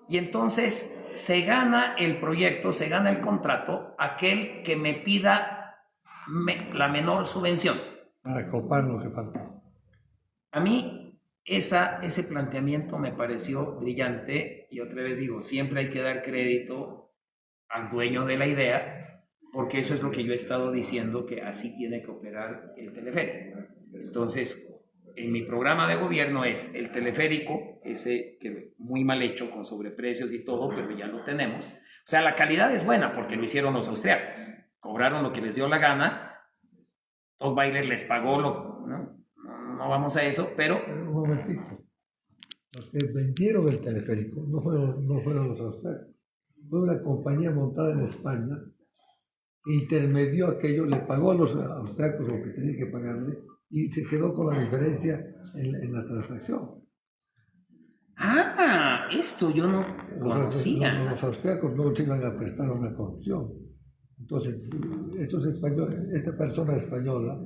Y entonces se gana el proyecto, se gana el contrato, aquel que me pida la menor subvención. Para copar lo que faltaba. A mí ese planteamiento me pareció brillante y otra vez digo, siempre hay que dar crédito al dueño de la idea, porque eso es lo que yo he estado diciendo, que así tiene que operar el teleférico. Entonces, en mi programa de gobierno es el teleférico, ese que muy mal hecho, con sobreprecios y todo, pero ya lo tenemos. O sea, la calidad es buena porque lo hicieron los austriacos. Cobraron lo que les dio la gana, Dottweiler les pagó, no vamos a eso, pero... Un momentito. Los que vendieron el teleférico no fueron los austriacos. Fue una compañía montada en España que intermedió aquello, le pagó a los austriacos lo que tenía que pagarle y se quedó con la diferencia en la transacción. Ah, esto yo no conocía. Los austriacos no te iban a prestar una corrupción. Entonces, esta persona española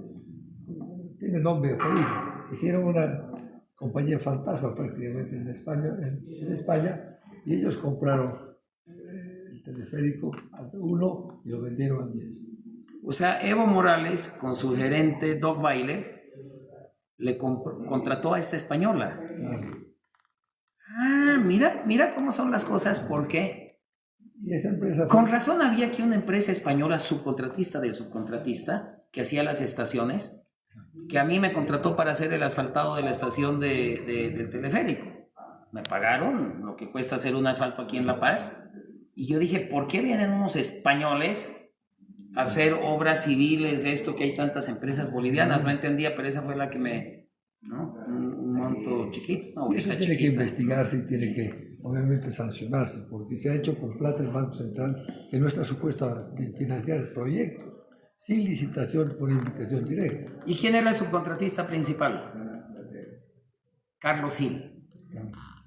tiene nombre y apellido. Hicieron una compañía fantasma prácticamente en España y ellos compraron teleférico a 1 y lo vendieron a 10. O sea, Evo Morales, con su gerente Doc Weiler, le contrató a esta española. Claro. Ah, mira cómo son las cosas, ¿por qué? Y esa empresa Con razón había aquí una empresa española subcontratista del subcontratista que hacía las estaciones, que a mí me contrató para hacer el asfaltado de la estación del teleférico. Me pagaron lo que cuesta hacer un asfalto aquí en La Paz. Y yo dije, ¿por qué vienen unos españoles a hacer obras civiles de esto que hay tantas empresas bolivianas? No entendía, pero esa fue la que me... ¿no? Un monto chiquito. Una Eso obrita tiene que chiquita. investigarse y tiene que, obviamente, sancionarse, porque se ha hecho por plata del Banco Central que no está supuesto a financiar proyectos, sin licitación por invitación directa. ¿Y quién era el subcontratista principal? Carlos Gil.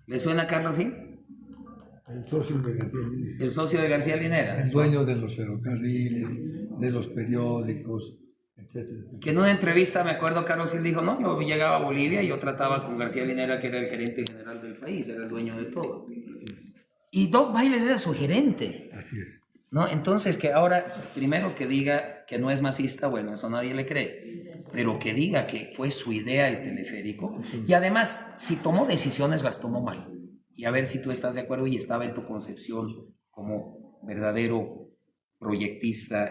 ¿Le suena Carlos Gil? El socio de García Linera. El socio de García Linera. El dueño de los ferrocarriles, de los periódicos, etcétera. Que en una entrevista, me acuerdo, Carlos Gil dijo, no, yo llegaba a Bolivia y yo trataba con García Linera, que era el gerente general del país, era el dueño de todo. Y Doc Weiler era su gerente. Así es. ¿No? Entonces, que ahora, primero que diga que no es masista, bueno, eso nadie le cree, pero que diga que fue su idea el teleférico, y además, si tomó decisiones, las tomó mal. Y a ver si tú estás de acuerdo y estaba en tu concepción como verdadero proyectista,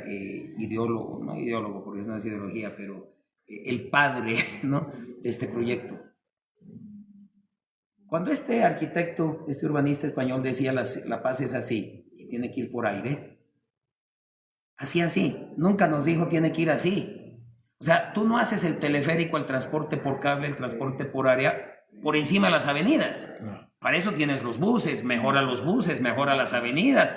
ideólogo, no ideólogo porque eso no es ideología, pero el padre, ¿no?, de este proyecto. Cuando este arquitecto, este urbanista español decía la paz es así y tiene que ir por aire, así, nunca nos dijo tiene que ir así. O sea, tú no haces el teleférico, el transporte por cable, el transporte por área, por encima de las avenidas. Para eso tienes los buses, mejora los buses, mejora las avenidas,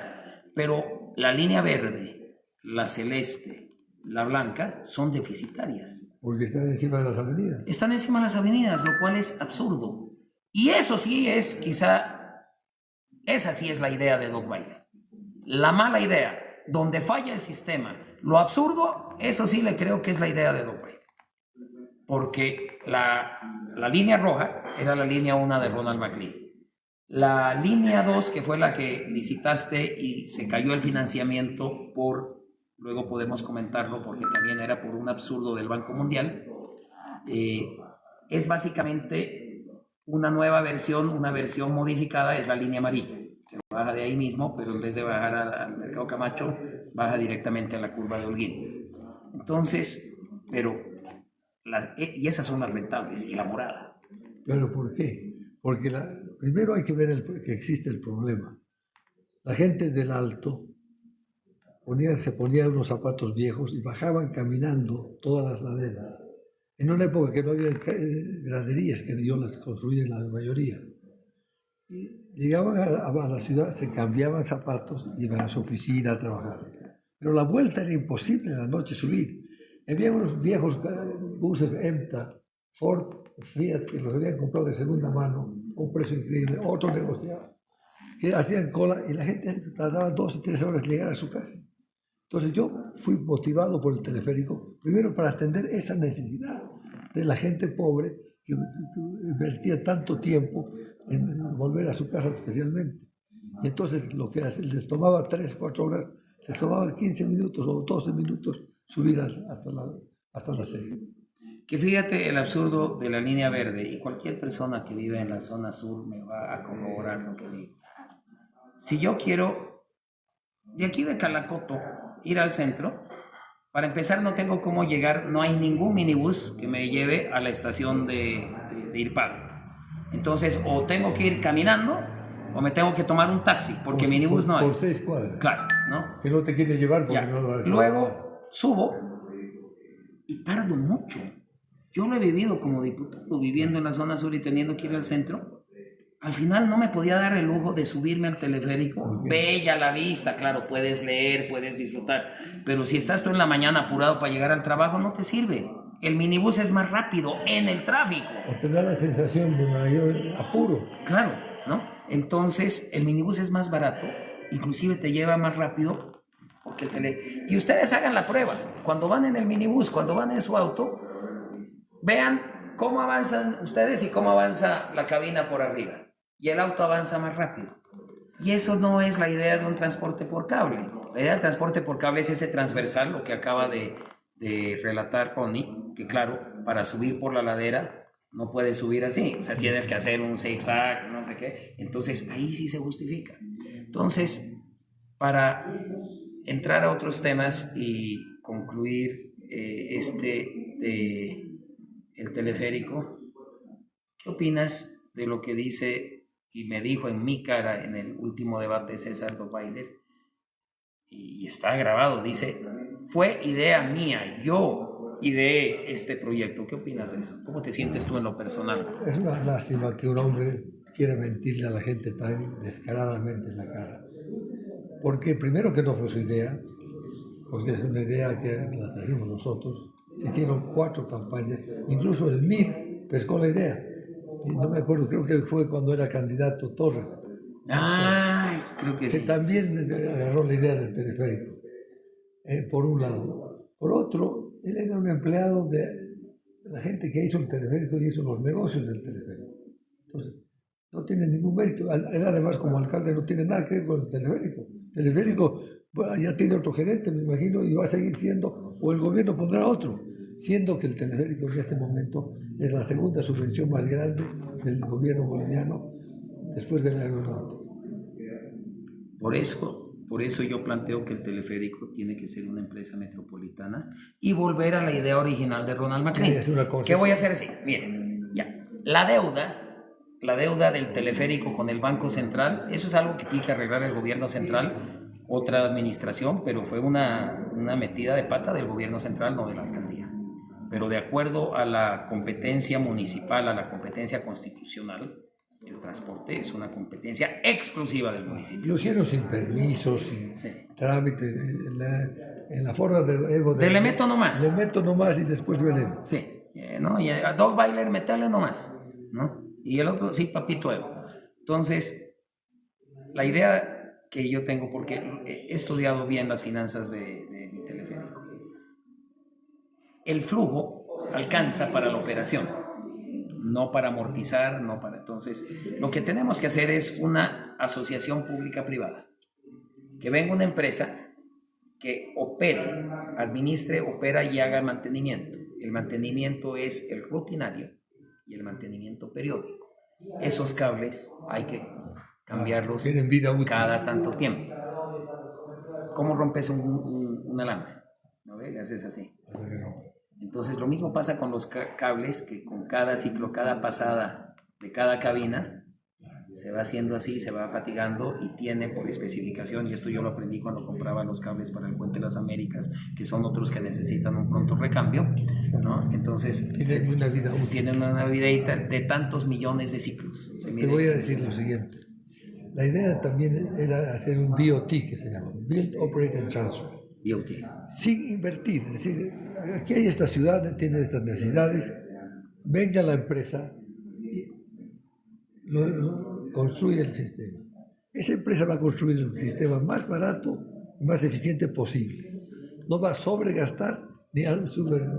pero la línea verde, la celeste, la blanca son deficitarias. Porque están encima de las avenidas. Están encima de las avenidas, lo cual es absurdo. Y eso sí es, quizá, esa sí es la idea de Doc Weiler. La mala idea, donde falla el sistema, lo absurdo, eso sí le creo que es la idea de Doc Weiler. Porque la línea roja era la línea 1 de Ronald McLean. La línea 2, que fue la que visitaste y se cayó el financiamiento luego podemos comentarlo porque también era por un absurdo del Banco Mundial, es básicamente una nueva versión, una versión modificada, es la línea amarilla, que baja de ahí mismo, pero en vez de bajar al Mercado Camacho, baja directamente a la curva de Holguín. Entonces, y esas son las rentables, y la morada. ¿Pero por qué? Porque primero hay que ver que existe el problema. La gente del Alto se ponía unos zapatos viejos y bajaban caminando todas las laderas. En una época que no había graderías, que yo las construí en la mayoría. Y llegaban a la ciudad, se cambiaban zapatos y iban a su oficina a trabajar. Pero la vuelta era imposible en la noche subir. Había unos viejos buses EMTA, Ford, Fiat, que los habían comprado de segunda mano a un precio increíble, otros negociaban, que hacían cola y la gente tardaba 2 o 3 horas en llegar a su casa. Entonces yo fui motivado por el teleférico, primero para atender esa necesidad de la gente pobre que invertía tanto tiempo en volver a su casa especialmente. Y entonces lo que les tomaba 3 o 4 horas, les tomaba 15 minutos o 12 minutos subir hasta la sede. Que fíjate el absurdo de la línea verde, y cualquier persona que vive en la zona sur me va a corroborar lo que digo. Si yo quiero de aquí de Calacoto ir al centro, para empezar no tengo cómo llegar, no hay ningún minibús que me lleve a la estación de Irpague. Entonces o tengo que ir caminando o me tengo que tomar un taxi, porque minibús no hay. Por 6 cuadras. Claro, ¿no? Que no te quiere llevar porque Ya. no lo hay. Luego subo y tardo mucho. Yo lo he vivido como diputado, viviendo en la zona sur y teniendo que ir al centro. Al final no me podía dar el lujo de subirme al teleférico. Bella la vista, claro, puedes leer, puedes disfrutar. Pero si estás tú en la mañana apurado para llegar al trabajo, no te sirve. El minibús es más rápido en el tráfico. O te da la sensación de mayor apuro. Claro, ¿no? Entonces, el minibús es más barato, inclusive te lleva más rápido. Porque y ustedes hagan la prueba. Cuando van en el minibús, cuando van en su auto, vean cómo avanzan ustedes y cómo avanza la cabina por arriba. Y el auto avanza más rápido. Y eso no es la idea de un transporte por cable. La idea del transporte por cable es ese transversal, lo que acaba de relatar Ronnie, que claro, para subir por la ladera no puedes subir así, o sea, tienes que hacer un zigzag, no sé qué, entonces ahí sí se justifica. Entonces, para entrar a otros temas y concluir el teleférico, ¿qué opinas de lo que dice y me dijo en mi cara en el último debate César Doppler? Y está grabado, dice, fue idea mía, yo ideé este proyecto. ¿Qué opinas de eso? ¿Cómo te sientes tú en lo personal? Es una lástima que un hombre quiera mentirle a la gente tan descaradamente en la cara. Porque primero que no fue su idea, porque es una idea que la trajimos nosotros. Se hicieron 4 campañas, incluso el MIR pescó la idea. Y no me acuerdo, creo que fue cuando era candidato Torres. Creo que Que sí. también agarró la idea del teleférico, por un lado. Por otro, él era un empleado de la gente que hizo el teleférico y hizo los negocios del teleférico. Entonces, no tiene ningún mérito. Él además como alcalde no tiene nada que ver con el teleférico. El teleférico bueno, ya tiene otro gerente, me imagino, y va a seguir siendo, o el gobierno pondrá otro, siendo que el teleférico en este momento es la segunda subvención más grande del gobierno boliviano después del aeronáutico. Por eso yo planteo que el teleférico tiene que ser una empresa metropolitana y volver a la idea original de Ronald McLean. ¿Qué voy a hacer así? Miren, ya. La deuda del teleférico con el Banco Central, eso es algo que tiene que arreglar el gobierno central, otra administración, pero fue una metida de pata del gobierno central, no de la alcaldía. Pero de acuerdo a la competencia municipal, a la competencia constitucional, el transporte es una competencia exclusiva del municipio. Lo hicieron sin permisos, sin trámite, en la forma de Evo. Le meto nomás. Le meto nomás y después veremos. Sí, ¿no? Y a Doug Bailer meterle nomás, ¿no? Y el otro, sí, papito Evo. Entonces, la idea que yo tengo, porque he estudiado bien las finanzas de mi teleférico, el flujo alcanza para la operación, no para amortizar, no para... Entonces, lo que tenemos que hacer es una asociación pública-privada, que venga una empresa que opere, administre, opera y haga mantenimiento. El mantenimiento es el rutinario y el mantenimiento periódico. Esos cables hay que cambiarlos cada tanto tiempo. ¿Cómo rompes un alambre? ¿No ves? Le haces así. Entonces lo mismo pasa con los cables, que con cada ciclo, cada pasada de cada cabina, se va haciendo así, se va fatigando y tiene por especificación, y esto yo lo aprendí cuando compraba los cables para el Puente de las Américas, que son otros que necesitan un pronto recambio, ¿no? Entonces tienen una vida útil. Tienen una vida de tantos millones de ciclos. Te voy a decir lo siguiente. La idea también era hacer un BOT, que se llama Build, Operate and Transfer. BOT. Sin invertir, es decir, aquí hay esta ciudad, tiene estas necesidades, venga la empresa y construye el sistema. Esa empresa va a construir el sistema más barato y más eficiente posible. No va a sobregastar ni a subgastar.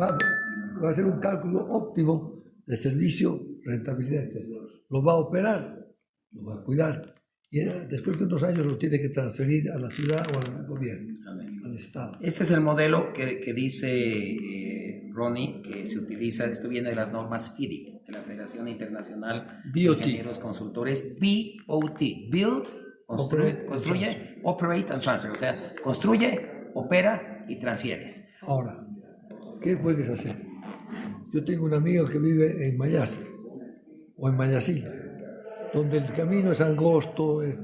Va a hacer un cálculo óptimo de servicio, rentabilidad, etc. Lo va a operar, lo va a cuidar. Y después de unos años lo tiene que transferir a la ciudad o al gobierno, al Estado. Este es el modelo que dice Ronnie, que se utiliza, esto viene de las normas FIDIC, de la Federación Internacional de Ingenieros Consultores, BOT, Build, construye, Operate and Transfer, o sea, construye, opera y transfieres. Ahora, ¿qué puedes hacer? Yo tengo un amigo que vive en Mayas o en Mayasí, donde el camino es angosto, es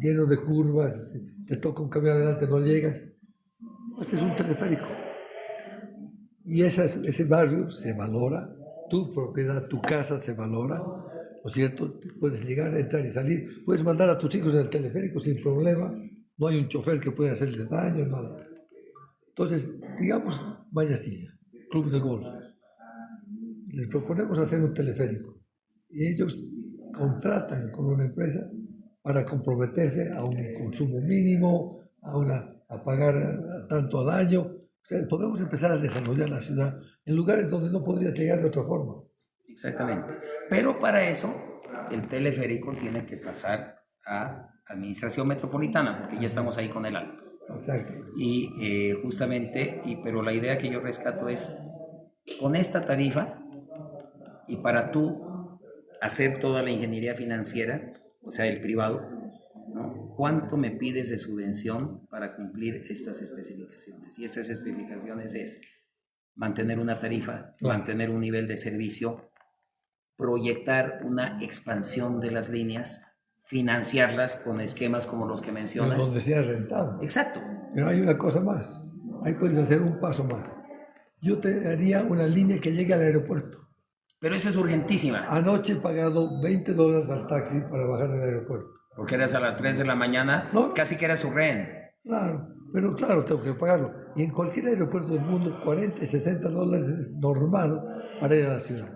lleno de curvas, te toca un camión adelante, no llegas. Este es un teleférico. Y ese barrio se valora, tu propiedad, tu casa se valora, ¿no es cierto? Puedes llegar, entrar y salir, puedes mandar a tus hijos en el teleférico sin problema, no hay un chofer que pueda hacerles daño, nada. Entonces, digamos, Mayasilla, club de golf. Les proponemos hacer un teleférico y ellos contratan con una empresa para comprometerse a un consumo mínimo, a pagar tanto al año. O sea, podemos empezar a desarrollar la ciudad en lugares donde no podría llegar de otra forma. Exactamente. Pero para eso, el teleférico tiene que pasar a Administración Metropolitana, porque ya estamos ahí con el alto. Exacto. Y justamente, pero la idea que yo rescato es, con esta tarifa, y para tú hacer toda la ingeniería financiera, o sea, el privado, ¿no? ¿Cuánto me pides de subvención para cumplir estas especificaciones? Y estas especificaciones es mantener una tarifa, mantener un nivel de servicio, proyectar una expansión de las líneas, financiarlas con esquemas como los que mencionas. Donde sea rentable. Exacto. Pero hay una cosa más. Ahí puedes hacer un paso más. Yo te haría una línea que llegue al aeropuerto. Pero eso es urgentísima. Anoche he pagado $20 al taxi para bajar del aeropuerto. Porque eras a las 3 de la mañana, ¿no? Casi que era su rehén. Claro, pero claro, tengo que pagarlo. Y en cualquier aeropuerto del mundo, $40 y $60 es normal para ir a la ciudad.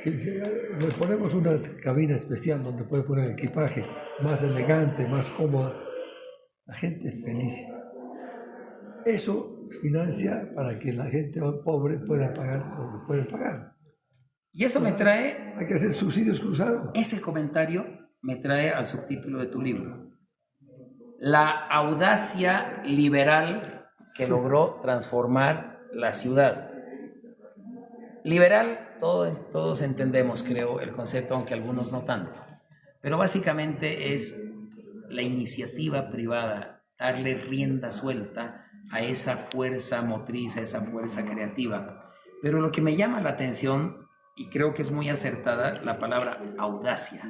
Si le ponemos una cabina especial donde puede poner equipaje más elegante, más cómoda, la gente es feliz. Eso financia para que la gente pobre pueda pagar lo que puede pagar. Y eso me trae... Hay que hacer subsidios cruzados. Ese comentario me trae al subtítulo de tu libro. La audacia liberal que logró transformar la ciudad. Liberal, todos entendemos, creo, el concepto, aunque algunos no tanto. Pero básicamente es la iniciativa privada, darle rienda suelta a esa fuerza motriz, a esa fuerza creativa. Pero lo que me llama la atención, y creo que es muy acertada, la palabra audacia.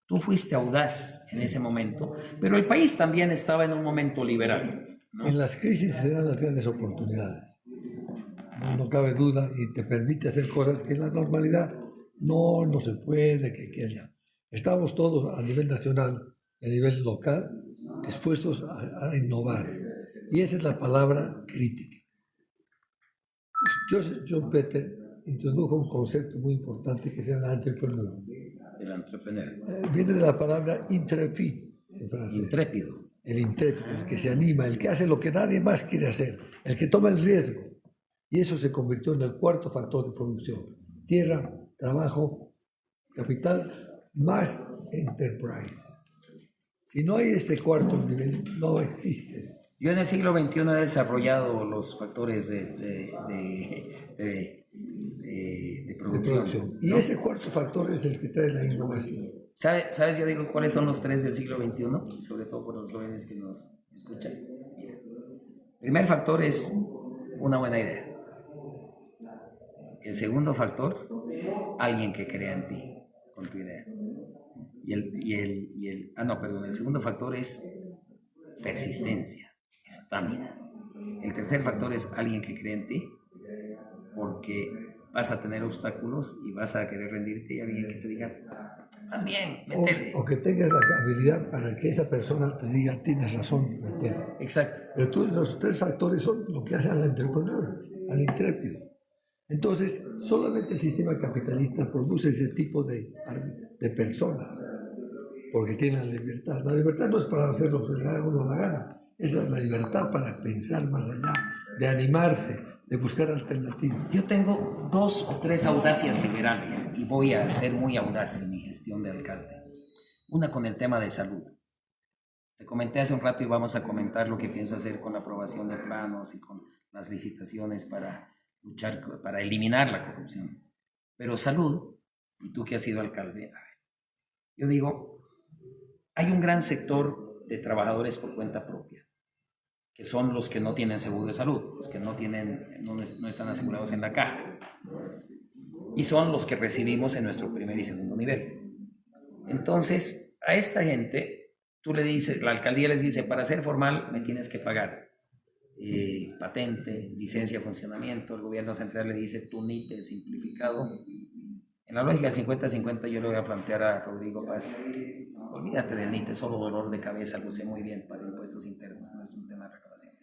Tú fuiste audaz en ese momento, pero el país también estaba en un momento liberal, ¿no? En las crisis se dan las grandes oportunidades. No cabe duda, y te permite hacer cosas que en la normalidad no se puede, que haya. Estamos todos a nivel nacional, a nivel local, dispuestos a innovar. Y esa es la palabra crítica. John Peter introdujo un concepto muy importante que se llama entrepreneur. El entrepreneur. Viene de la palabra intrépide en francés. Intrépido. El intrépido, el que se anima, el que hace lo que nadie más quiere hacer, el que toma el riesgo. Y eso se convirtió en el cuarto factor de producción. Tierra, trabajo, capital, más enterprise. Si no hay este cuarto nivel, no existes. Yo en el siglo XXI he desarrollado los factores de producción. Y ese cuarto factor es el que trae la innovación. ¿Sabes? Yo digo, ¿cuáles son los 3 del siglo XXI? Sobre todo por los jóvenes que nos escuchan. Mira, el primer factor es una buena idea. El segundo factor, alguien que crea en ti con tu idea. El segundo factor es persistencia, estamina. El tercer factor es alguien que cree en ti, porque vas a tener obstáculos y vas a querer rendirte, y alguien que te diga, vas bien, métele. O que tengas la habilidad para que esa persona te diga, tienes razón, métele. Exacto. Pero los 3 factores son lo que hace al entrepreneur, al intrépido. Entonces, solamente el sistema capitalista produce ese tipo de personas, porque tienen la libertad. La libertad no es para hacer lo que le da a uno la gana, es la libertad para pensar más allá, de animarse, de buscar alternativas. Yo tengo 2 o 3 audacias liberales y voy a ser muy audaz en mi gestión de alcalde. Una con el tema de salud. Te comenté hace un rato y vamos a comentar lo que pienso hacer con la aprobación de planos y con las licitaciones para luchar, para eliminar la corrupción. Pero salud, y tú que has sido alcalde, yo digo, hay un gran sector de trabajadores por cuenta propia, que son los que no tienen seguro de salud, los que no están asegurados en la caja, y son los que recibimos en nuestro primer y segundo nivel. Entonces, a esta gente, tú le dices, la alcaldía les dice, para ser formal me tienes que pagar patente, licencia de funcionamiento. El gobierno central le dice tu NIT, el simplificado. En la lógica del 50-50 yo le voy a plantear a Rodrigo Paz, olvídate del NIT, es solo dolor de cabeza, lo sé muy bien, para impuestos internos, no es un tema de recaudación.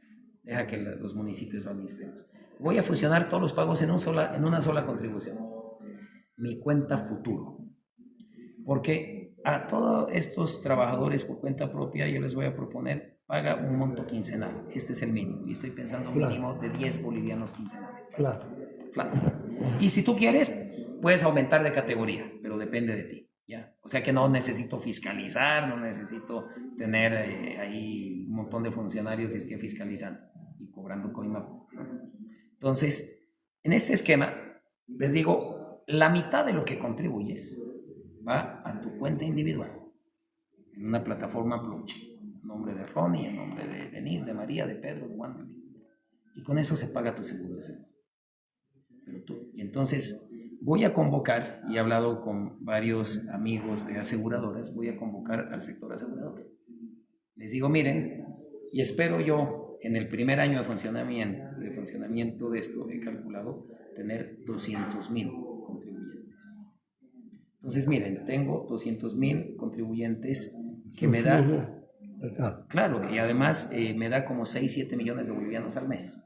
Deja que los municipios lo administremos. Voy a fusionar todos los pagos en una sola contribución. Mi cuenta futuro. Porque a todos estos trabajadores por cuenta propia yo les voy a proponer, paga un monto quincenal. Este es el mínimo. Y estoy pensando un mínimo de 10 bolivianos quincenales. Flat. Y si tú quieres, puedes aumentar de categoría, pero depende de ti. ¿ya? O sea que no necesito fiscalizar, no necesito tener ahí un montón de funcionarios y es que fiscalizan y cobrando coima, ¿no? Entonces, en este esquema, les digo, la mitad de lo que contribuyes va a tu cuenta individual, en una plataforma blockchain, en nombre de Ronnie, en nombre de Denise, de María, de Pedro, de Juan, de mí. Y con eso se paga tu seguro de salud. Pero tú, y entonces voy a convocar, y he hablado con varios amigos de aseguradoras, voy a convocar al sector asegurador. Les digo, miren, y espero yo en el primer año de funcionamiento de esto, he calculado tener 200,000 contribuyentes. Entonces, miren, tengo 200,000 contribuyentes que me da, claro, y además me da como 6, 7 millones de bolivianos al mes.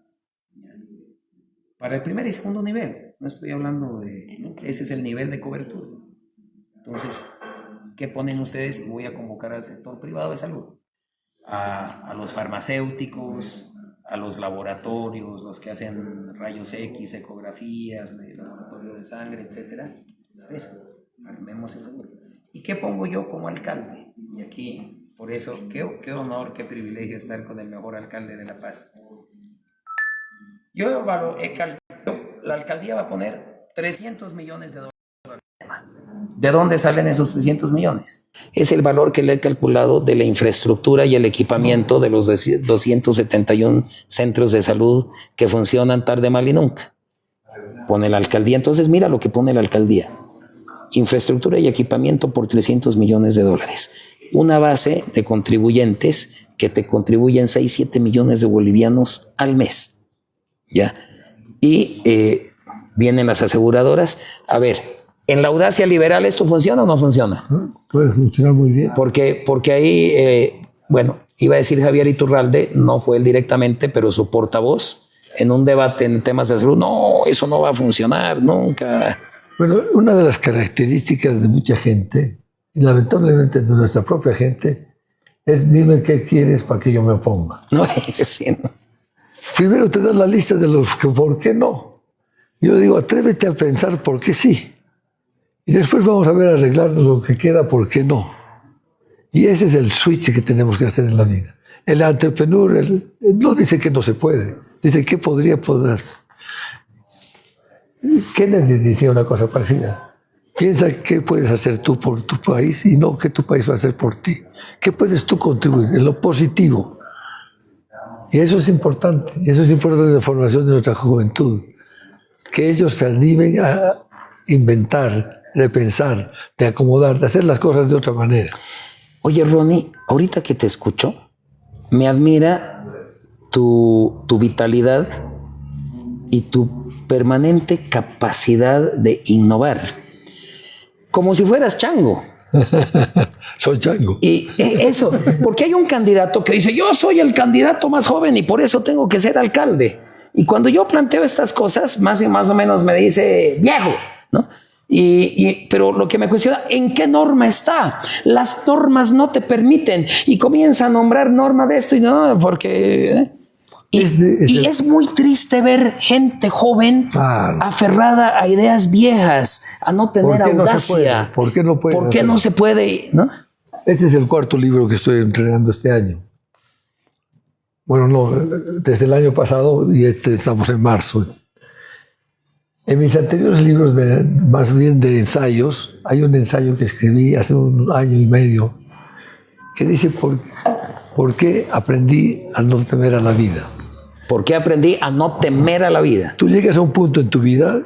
Para el primer y segundo nivel, no estoy hablando de, ¿no? Ese es el nivel de cobertura. Entonces, ¿qué ponen ustedes? Y voy a convocar al sector privado de salud, a los farmacéuticos, a los laboratorios, los que hacen rayos X, ecografías, de laboratorio de sangre, etcétera. A ver, armemos el seguro. ¿Y qué pongo yo como alcalde? Y aquí, por eso, qué honor, qué privilegio estar con el mejor alcalde de La Paz. Yo he calculado, la alcaldía va a poner 300 millones de dólares. ¿De dónde salen esos 300 millones? Es el valor que le he calculado de la infraestructura y el equipamiento de los 271 centros de salud que funcionan tarde, mal y nunca. Pone la alcaldía. Entonces mira lo que pone la alcaldía. Infraestructura y equipamiento por 300 millones de dólares. Una base de contribuyentes que te contribuyen 6, 7 millones de bolivianos al mes. ¿Ya? Y vienen las aseguradoras. A ver, ¿en la audacia liberal esto funciona o no funciona? Puede funcionar muy bien. Porque ahí, bueno, iba a decir Javier Iturralde, no fue él directamente, pero su portavoz, en un debate en temas de salud, no, eso no va a funcionar nunca. Bueno, una de las características de mucha gente, y lamentablemente de nuestra propia gente, es dime qué quieres para que yo me oponga. No, sí, no. Primero te dan la lista de los que por qué no. Yo digo, atrévete a pensar por qué sí. Y después vamos a ver arreglar lo que queda por qué no. Y ese es el switch que tenemos que hacer en la vida. El entrepreneur no dice que no se puede, dice que podría poderse. Kennedy decía una cosa parecida. Piensa qué puedes hacer tú por tu país y no qué tu país va a hacer por ti. ¿Qué puedes tú contribuir en lo positivo? Y eso es importante. Y eso es importante en la formación de nuestra juventud. Que ellos se animen a inventar, de pensar, de acomodar, de hacer las cosas de otra manera. Oye, Ronnie, ahorita que te escucho, me admira tu vitalidad y tu permanente capacidad de innovar. Como si fueras chango. Soy chango. Y eso, porque hay un candidato que dice, yo soy el candidato más joven y por eso tengo que ser alcalde. Y cuando yo planteo estas cosas, más o menos me dice, viejo, ¿no? Pero lo que me cuestiona, ¿en qué norma está? Las normas no te permiten. Y comienza a nombrar norma de esto y no, porque... Y es muy triste ver gente joven aferrada a ideas viejas, a no tener audacia. ¿Por qué no puede? ¿Por qué no se puede? ¿No? Este es el cuarto libro que estoy entregando este año. Bueno, no, desde el año pasado y estamos en marzo. En mis anteriores libros, más bien de ensayos, hay un ensayo que escribí hace un año y medio que dice ¿por qué aprendí a no temer a la vida? ¿Por qué aprendí a no temer a la vida? Tú llegas a un punto en tu vida,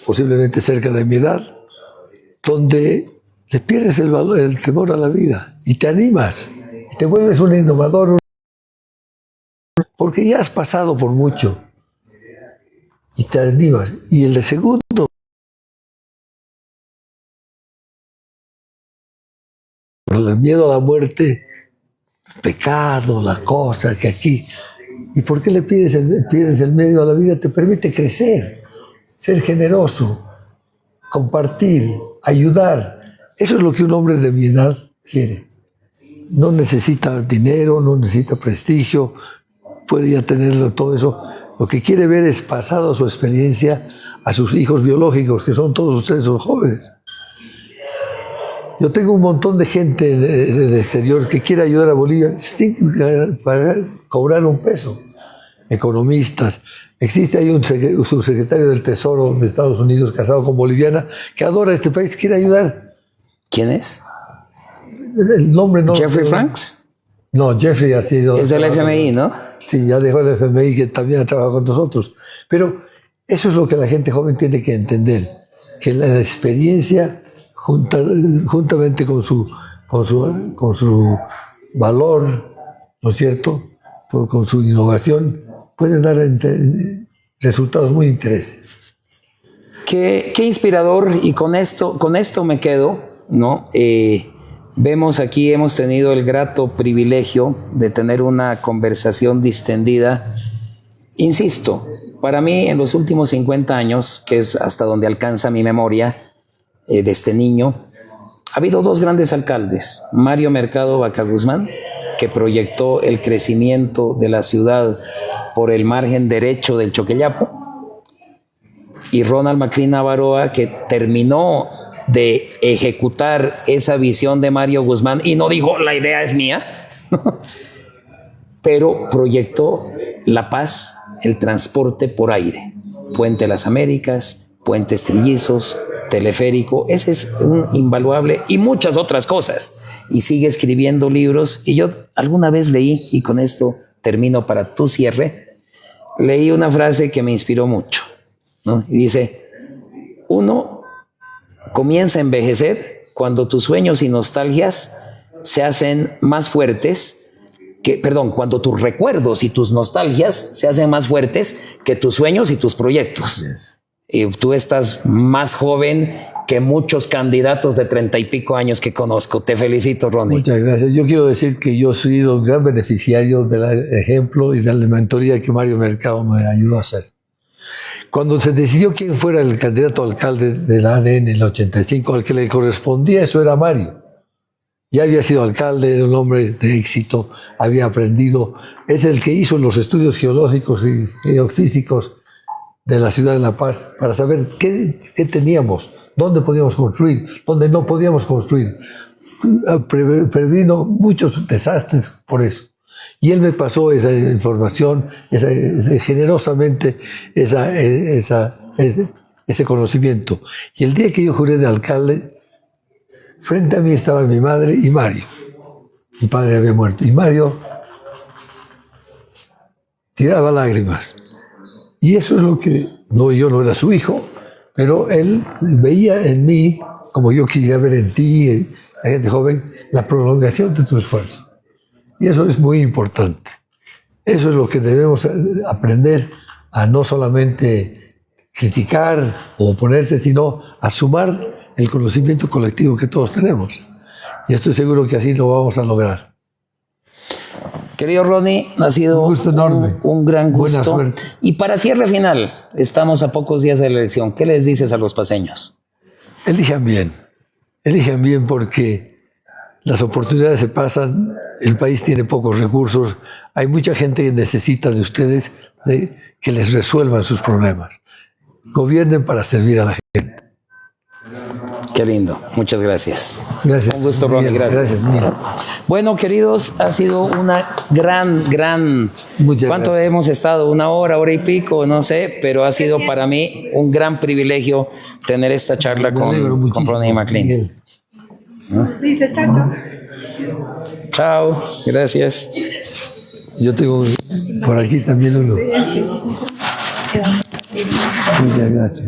posiblemente cerca de mi edad, donde le pierdes el temor a la vida y te animas y te vuelves un innovador porque ya has pasado por mucho y te animas. Y el de segundo, el miedo a la muerte, el pecado, la cosa que aquí. ¿Y por qué le pierdes el miedo a la vida? Te permite crecer, ser generoso, compartir, ayudar. Eso es lo que un hombre de mi edad quiere. No necesita dinero, no necesita prestigio, puede ya tenerlo todo eso. Lo que quiere ver es pasado su experiencia a sus hijos biológicos, que son todos ustedes, son jóvenes. Yo tengo un montón de gente del exterior que quiere ayudar a Bolivia sin cobrar un peso. Economistas. Existe ahí un subsecretario del Tesoro de Estados Unidos casado con boliviana que adora este país, quiere ayudar. ¿Quién es? El nombre no... ¿Jeffrey Franks? No, Jeffrey ha sido... Es del FMI, ¿no? Sí, ya dejó el FMI, que también ha trabajado con nosotros. Pero eso es lo que la gente joven tiene que entender, que la experiencia, juntamente con su valor, ¿no es cierto?, con su innovación, pueden dar resultados muy interesantes. Qué inspirador, y con esto me quedo, ¿no? Vemos aquí, hemos tenido el grato privilegio de tener una conversación distendida. Insisto, para mí en los últimos 50 años, que es hasta donde alcanza mi memoria de este niño, ha habido dos grandes alcaldes, Mario Mercado Vaca Guzmán, que proyectó el crecimiento de la ciudad por el margen derecho del Choquellapo, y Ronald McLean Avaroa, que terminó de ejecutar esa visión de Mario Guzmán y no dijo, la idea es mía, pero proyectó la paz, el transporte por aire, Puente Las Américas, Puentes Trillizos, teleférico, ese es un invaluable, y muchas otras cosas, y sigue escribiendo libros. Y yo alguna vez leí, y con esto termino para tu cierre, leí una frase que me inspiró mucho, ¿no? Y dice, uno comienza a envejecer cuando tus sueños y nostalgias se hacen más fuertes cuando tus recuerdos y tus nostalgias se hacen más fuertes que tus sueños y tus proyectos. Yes. Y tú estás más joven que muchos candidatos de 30 y pico años que conozco. Te felicito, Ronnie. Muchas gracias. Yo quiero decir que yo he sido un gran beneficiario del ejemplo y de la mentoría que Mario Mercado me ayudó a hacer. Cuando se decidió quién fuera el candidato a alcalde de la ADN en el 85, al que le correspondía eso era Mario. Ya había sido alcalde, era un hombre de éxito, había aprendido. Es el que hizo los estudios geológicos y geofísicos de la ciudad de La Paz para saber qué teníamos, dónde podíamos construir, dónde no podíamos construir. Previno muchos desastres por eso. Y él me pasó esa información, generosamente ese conocimiento. Y el día que yo juré de alcalde, frente a mí estaba mi madre y Mario. Mi padre había muerto. Y Mario tiraba lágrimas. Y eso es lo que, yo no era su hijo, pero él veía en mí, como yo quisiera ver en ti, la gente joven, la prolongación de tu esfuerzo. Y eso es muy importante. Eso es lo que debemos aprender a no solamente criticar o oponerse, sino a sumar el conocimiento colectivo que todos tenemos. Y estoy seguro que así lo vamos a lograr. Querido Ronnie, ha sido un gusto enorme. Un gran gusto. Buena suerte. Y para cierre final, estamos a pocos días de la elección. ¿Qué les dices a los paceños? Elijan bien porque las oportunidades se pasan, el país tiene pocos recursos, hay mucha gente que necesita de ustedes que les resuelvan sus problemas. Gobiernen para servir a la gente. Qué lindo, muchas gracias. Gracias. Un gusto, Ronnie, gracias. Bueno, queridos, ha sido una gran... Muchas ¿Cuánto gracias. hemos estado? ¿Una hora y pico? No sé, pero ha sido para mí un gran privilegio tener esta charla con Ronnie McLean. Dice chao. Chao, gracias. Yo tengo por aquí también uno. Muchas gracias.